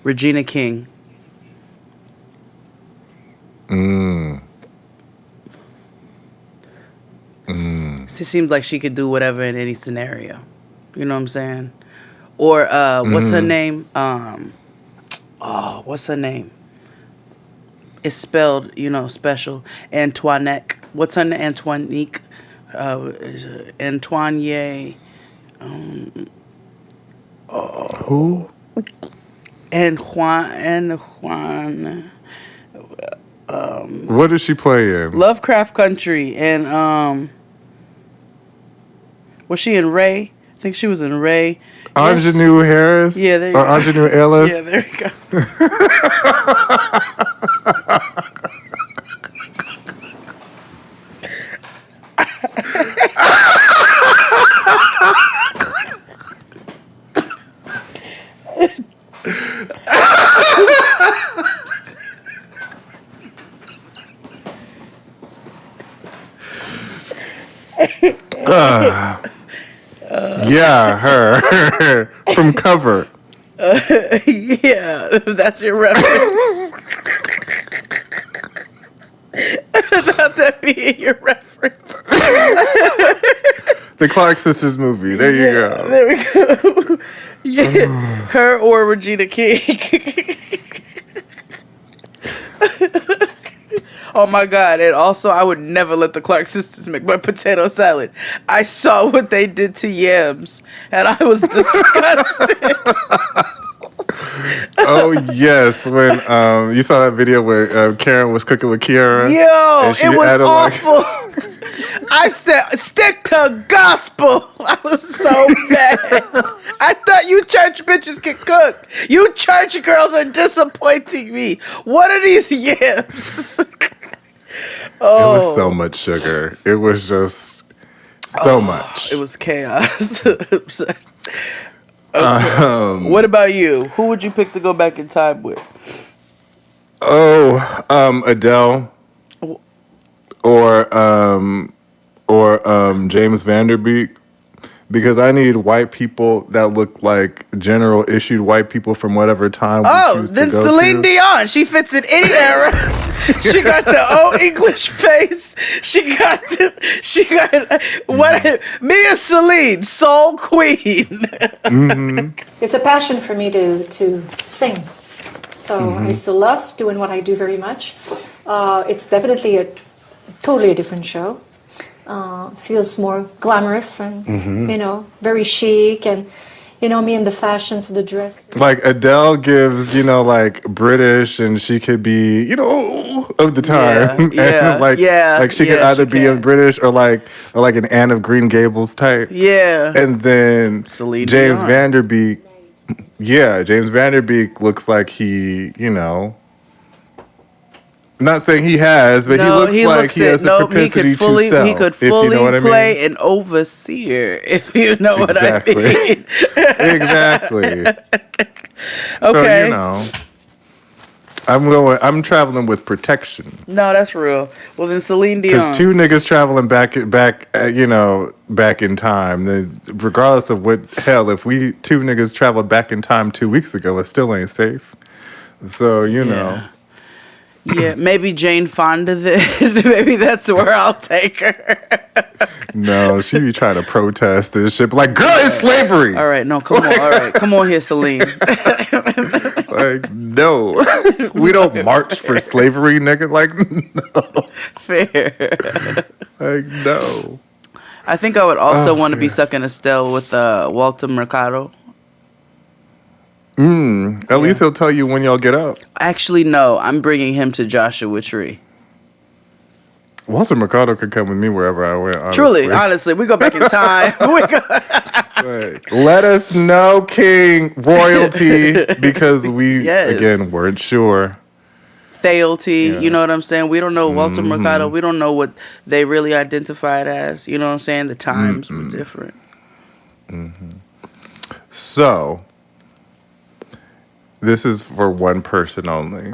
Regina King. She seems like she could do whatever in any scenario. You know what I'm saying? Or what's her name? What's her name? It's spelled, special. Antoinette. What's her name? Antoinique. Antoine. Who? And Juan. What did she play in? Lovecraft Country. And was she in Ray? I think she was in Ray. Ingenue Harris? Yeah, there you or go. Ingenue Ellis? Yeah, there we go. Yeah, her. From Cover. Yeah, that's your reference. Not that being your reference. The Clark Sisters movie. There you go. There we go. Yeah, her or Regina King. Oh my God. And also, I would never let the Clark Sisters make my potato salad. I saw what they did to yams, and I was disgusted. Oh, yes. When you saw that video where Karen was cooking with Kiara. Yo, and she it was added, awful. I said, stick to gospel. I was so mad. I thought you church bitches could cook. You church girls are disappointing me. What are these yams? Oh. It was so much sugar. It was just so much. It was chaos. Okay. What about you? Who would you pick to go back in time with? Adele. Or James Vanderbeek, because I need white people that look like general issued white people from whatever time we choose to then go Celine to. Dion. She fits in any era. She got the old English face. She got what? Me and Celine, soul queen. It's a passion for me to sing. So I still love doing what I do very much. It's definitely a totally different show. Feels more glamorous and, very chic. And, me in the fashions, the dress. Like Adele gives, like British, and she could be, of the time. Yeah, Like she could either be a British or like an Anne of Green Gables type. Yeah. And then Celine James Dion. Vanderbeek. Yeah, James Vanderbeek looks like he, not saying he has, but he looks like he has a propensity to sell. He could if you fully know what I mean. play an overseer, if you know what I mean. Exactly. Okay. So, I'm traveling with protection. No, that's real. Well, then Celine Dion. Because two niggas traveling back in time, then regardless of what hell, if we two niggas traveled back in time 2 weeks ago, it still ain't safe. So, know. Yeah, maybe Jane Fonda then. Maybe that's where I'll take her. No, she be trying to protest this shit. But like, girl, it's slavery. All right, no, come on. All right, come on here, Celine. Like, no. We don't march for slavery, nigga. Like, no. Fair. Like, no. I think I would also want to be sucking Estelle with Walter Mercado. At least he'll tell you when y'all get up. Actually, no. I'm bringing him to Joshua Tree. Walter Mercado could come with me wherever I went. Honestly. Truly, honestly, we go back in time. Let us know, King Royalty, because we again weren't sure. Thealty, you know what I'm saying? We don't know Walter Mercado. We don't know what they really identified as. You know what I'm saying? The times were different. So, this is for one person only.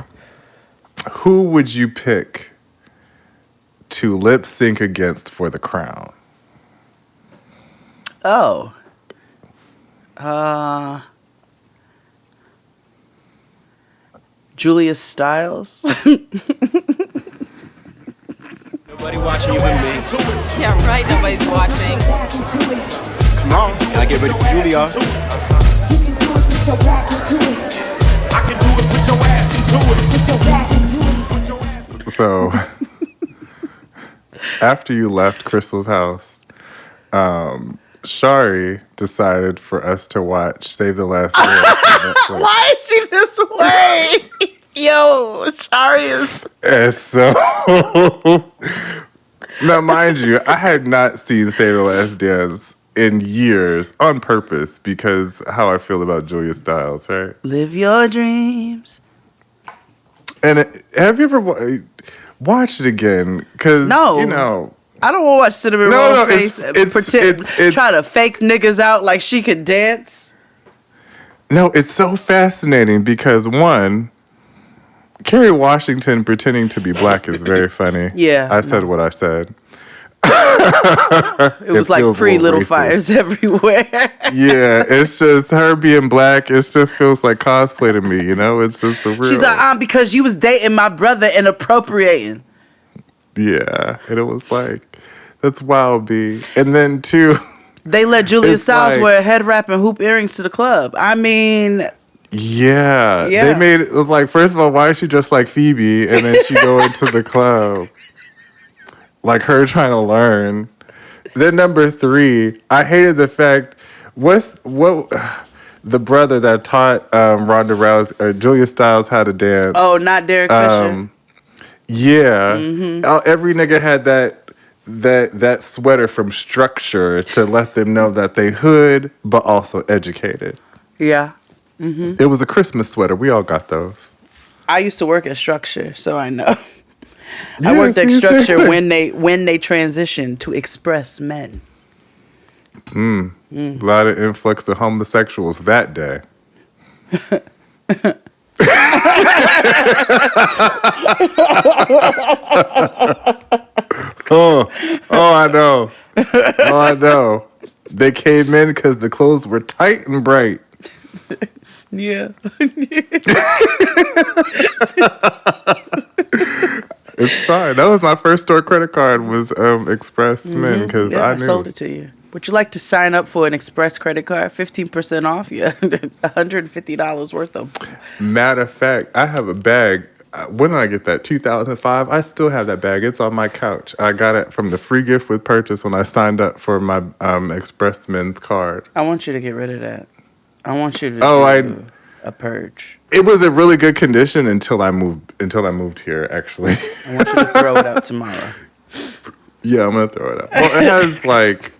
Who would you pick to lip sync against for the crown? Oh. Julia Stiles? Nobody watching you but me. Yeah, right. Nobody's watching. Come on. Gotta get ready for Juilliard. I can do it, put your ass into it. So, after you left Crystal's house, Shari decided for us to watch Save the Last Dance. Why is she this way? Yo, Shari is. And so, now mind you, I had not seen Save the Last Dance in years on purpose because how I feel about Julia Stiles, right? Live your dreams. And have you ever watched it again? Because, No. you know. I don't want to watch Cinnamon No, Roll no, Face it's try to fake niggas out like she could dance. No, it's so fascinating because one, Kerry Washington pretending to be black is very funny. Yeah, I said what I said. It was like feels a Pretty little Little racist. Fires everywhere. Yeah, it's just her being black. It just feels like cosplay to me, you know? It's just a real... She's like, because you was dating my brother and appropriating. Yeah, and it was like, that's wild, B. And then, two... They let Julia It's Stiles like- wear head wrap and hoop earrings to the club. I mean, Yeah. Yeah. They made it was like, first of all, why is she dressed like Phoebe? And then she go into the club. Like her trying to learn. Then number 3, I hated the fact, the brother that taught Ronda Rousey or Julia Stiles how to dance. oh, not Derek Fisher. Yeah. Mm-hmm. Every nigga had that sweater from Structure to let them know that they hood, but also educated. Yeah. Mm-hmm. It was a Christmas sweater. We all got those. I used to work at Structure, so I know. Yeah, I worked at see, Structure same. when they transitioned to Express Men. A lot of influx of homosexuals that day. I know. Oh, I know. They came in because the clothes were tight and bright. Yeah. It's fine. That was my first store credit card was Express Men because Yeah, I I knew. sold it to you. Would you like to sign up for an Express credit card? 15% off. Yeah, $150 worth of. Matter of fact, I have a bag. When did I get that? 2005. I still have that bag. It's on my couch. I got it from the free gift with purchase when I signed up for my Express Men's card. I want you to get rid of that. I want you to do a purge. It was in really good condition until I moved here. Actually, I want you to throw it out tomorrow. Yeah, I'm gonna throw it out. Well, it has like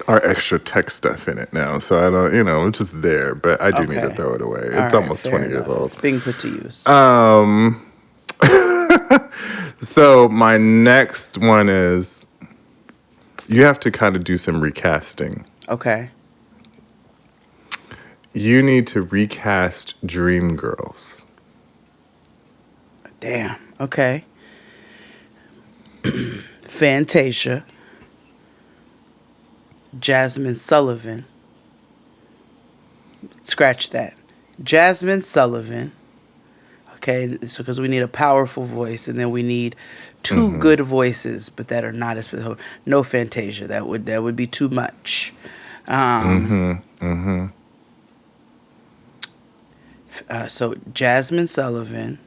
our extra tech stuff in it now, so I don't, it's just there. But I do need to Okay. throw it away. All It's right, almost fair 20 years enough. old. It's being put to use. So my next one is you have to kind of do some recasting. Okay. You need to recast Dreamgirls. Damn. Okay. Fantasia. Jasmine Sullivan. Scratch that. Jasmine Sullivan. Okay, so because we need a powerful voice, and then we need two good voices, but that are not as no Fantasia. That would be too much. So Jasmine Sullivan.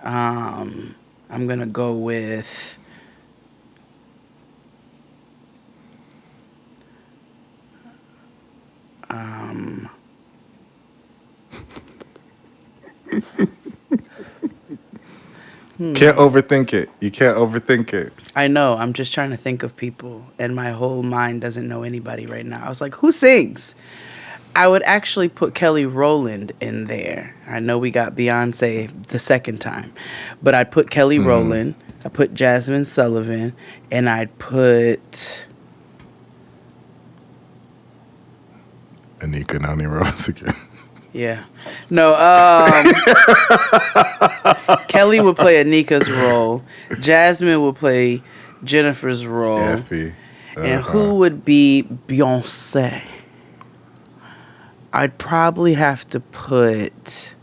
I'm gonna go with. Can't overthink it. You can't overthink it. I know. I'm just trying to think of people, and my whole mind doesn't know anybody right now. I was like, who sings? I would actually put Kelly Rowland in there. I know we got Beyonce the second time, but I'd put Kelly Rowland. I put Jasmine Sullivan, and I'd put Anika Noni Rose again. yeah, no. Kelly would play Anika's role. Jasmine would play Jennifer's role. Effie. And who would be Beyonce? I'd probably have to put,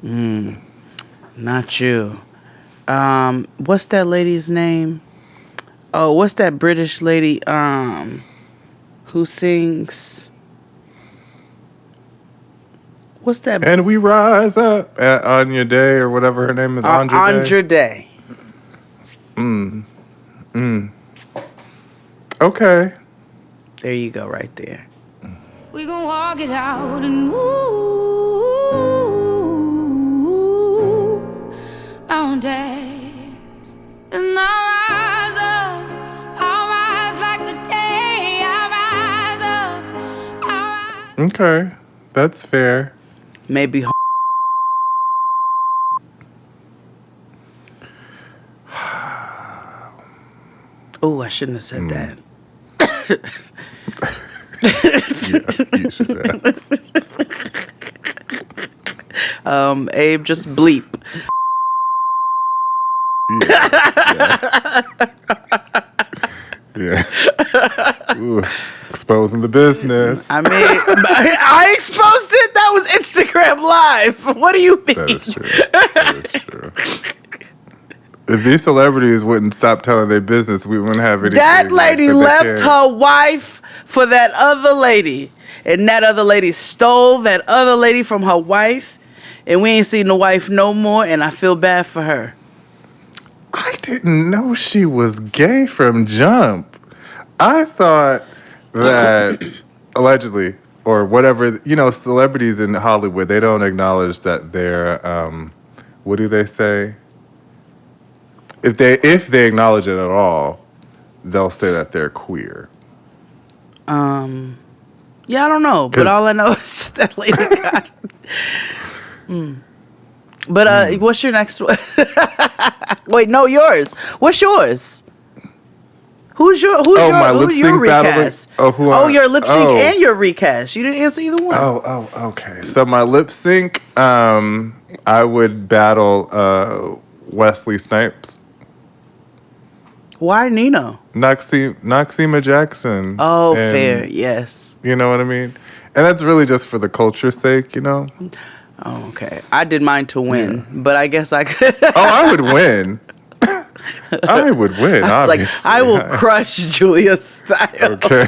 not you. What's that lady's name? Oh, what's that British lady who sings? What's that? And we rise up at Anya Day or whatever her name is. Andra Day. Okay. There you go, right there. We gon' walk it out and move mountains. And I'll rise like the day. I'll rise up. Okay. That's fair. Maybe. Oh, I shouldn't have said that. You should have. Abe, just bleep. Yeah. Ooh, exposing the business. I mean, I exposed it. That was Instagram Live. What do you mean? That is true. That is true. If these celebrities wouldn't stop telling their business, we wouldn't have anything. That lady left her wife for that other lady. And that other lady stole that other lady from her wife. And we ain't seen the wife no more. And I feel bad for her. I didn't know she was gay from jump. I thought that allegedly, or whatever, celebrities in Hollywood, they don't acknowledge that they're, what do they say? If they acknowledge it at all, they'll say that they're queer. Yeah, I don't know, but all I know is that lady got. But what's your next one? Wait, no, yours. What's yours? Who's your recast? Your lip sync and your recast. You didn't answer either one. Okay. So my lip sync, I would battle Wesley Snipes. Why Nino? Noxema Jackson. Oh, fair. Yes. You know what I mean? And that's really just for the culture's sake, Oh, okay. I did mine to win, but I guess I could. I would win. I would win, I was obviously. I will crush Julia Stiles. Okay.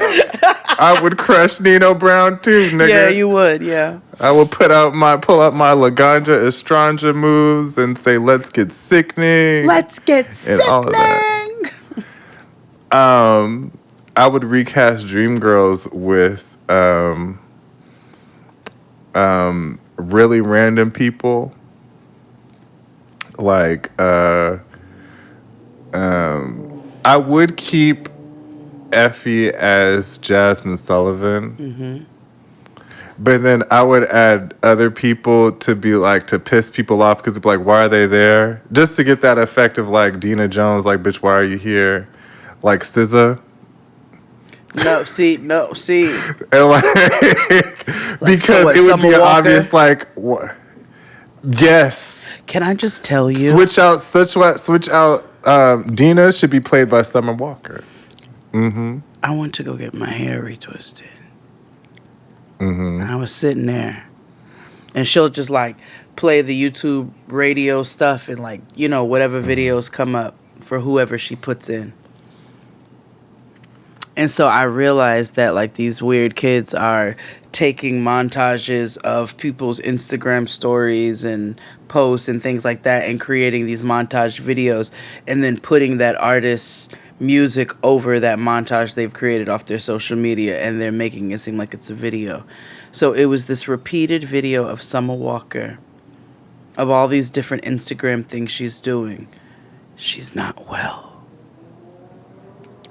I would crush Nino Brown too, nigga. Yeah, you would, yeah. I would pull out my Laganja Estranja moves and say, let's get sickening. Let's get sickening. All of that. I would recast Dreamgirls with really random people. Like I would keep Effie as Jasmine Sullivan. Mm-hmm. But then I would add other people to be like, to piss people off because why are they there? Just to get that effect of like Dina Jones, like, bitch, why are you here? Like SZA. No, see. And because it would be an obvious, what? Yes. Can I just tell you? Switch out. Dina should be played by Summer Walker. Mm-hmm. I went to go get my hair retwisted. Mm-hmm. And I was sitting there, and she'll just play the YouTube radio stuff and whatever videos come up for whoever she puts in. And so I realized that these weird kids are taking montages of people's Instagram stories and posts and things like that and creating these montage videos and then putting that artist's music over that montage they've created off their social media, and they're making it seem like it's a video. So it was this repeated video of Summer Walker, of all these different Instagram things she's doing. She's not well.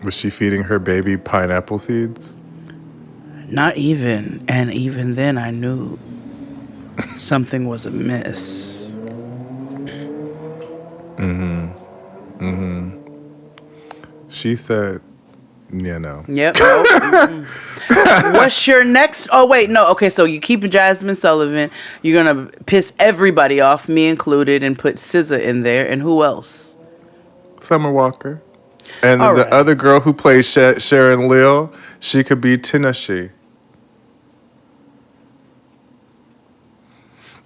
Was she feeding her baby pineapple seeds? Not even. And even then I knew something was amiss. Mm-hmm. Mm-hmm. She said, no. Yep. What's your next? Oh, wait, no. Okay, so you keep Jasmine Sullivan. You're going to piss everybody off, me included, and put SZA in there. And who else? Summer Walker. And the other girl who plays Sharon Leal, she could be Tinashe.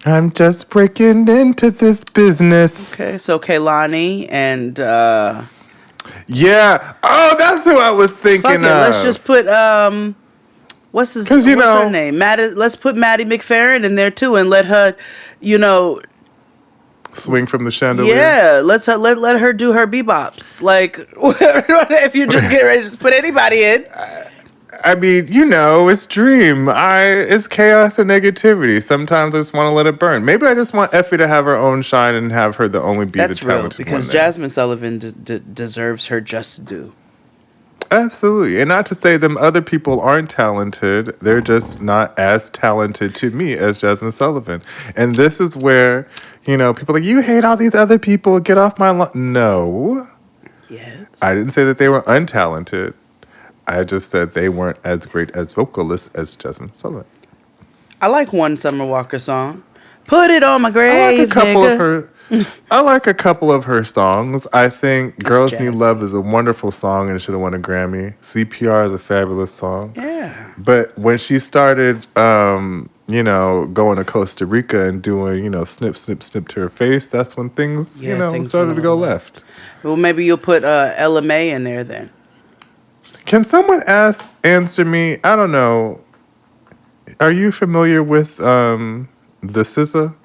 I'm just breaking into this business. Okay, so Kehlani and yeah. Oh, that's who I was thinking fuck it, of. let's just put what's her name? Let's put Maddie McFerrin in there too, and let her, swing from the chandelier. Yeah, let her do her bebops. Like if you just get ready to just put anybody in. I mean, it's Dream. It's chaos and negativity. Sometimes I just want to let it burn. Maybe I just want Effie to have her own shine and have her the only be That's the talented real, because one there. Jasmine Sullivan deserves her just due. Absolutely. And not to say them other people aren't talented. They're just not as talented to me as Jasmine Sullivan. And this is where, people are like, you hate all these other people. Get off my lawn. No. Yes. I didn't say that they were untalented. I just said they weren't as great as vocalists as Jasmine Sullivan. I like one Summer Walker song. Put it on my grave. I like a couple of her songs. I think Girls Need Love is a wonderful song and should have won a Grammy. CPR is a fabulous song. Yeah. But when she started, going to Costa Rica and doing, snip, snip, snip to her face, that's when things, things started to go left. Well, maybe you'll put Ella May in there then. Can someone answer me? I don't know. Are you familiar with the SZA?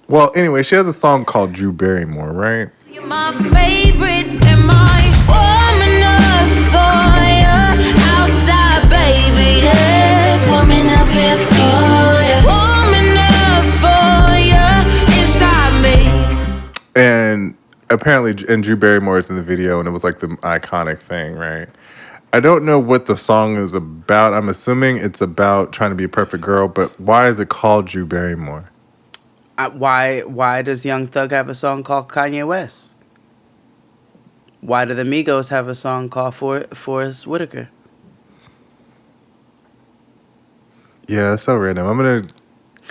Well, anyway, she has a song called Drew Barrymore, right? You're my favorite and my woman of fire. Outside, baby. Yes, woman of fire. Woman of fire inside me. And apparently, and Drew Barrymore is in the video, and it was like the iconic thing, right? I don't know what the song is about. I'm assuming it's about trying to be a perfect girl, but why is it called Drew Barrymore? Why does Young Thug have a song called Kanye West? Why do the Migos have a song called Forrest Whitaker? Yeah, it's so random. I'm going to...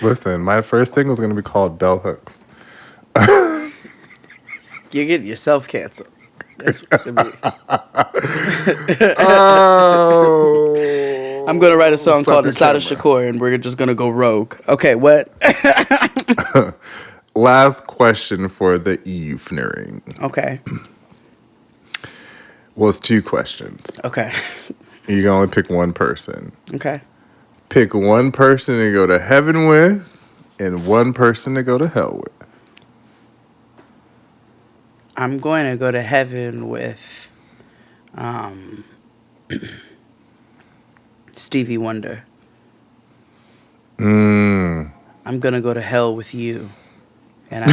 Listen, my first single is going to be called Bell Hooks. You're getting yourself canceled. That's what's going to be. I'm going to write a song called Asada Shakur, and we're just going to go rogue. Okay, what? Last question for the evening. Okay. Was 2 questions. Okay. You can only pick one person. Okay. Pick one person to go to heaven with and one person to go to hell with. I'm going to go to heaven with Stevie Wonder. I'm going to go to hell with you. And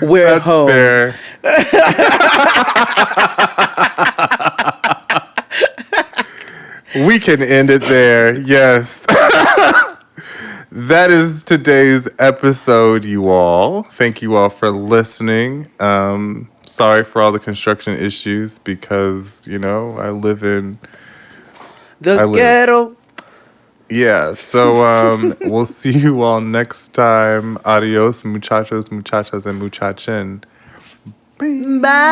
we're That's home. Fair. We can end it there. Yes. That is today's episode, you all. Thank you all for listening. Sorry for all the construction issues because, I live in... The ghetto. Yeah, so we'll see you all next time. Adios, muchachos, muchachas, and muchachin. Bye.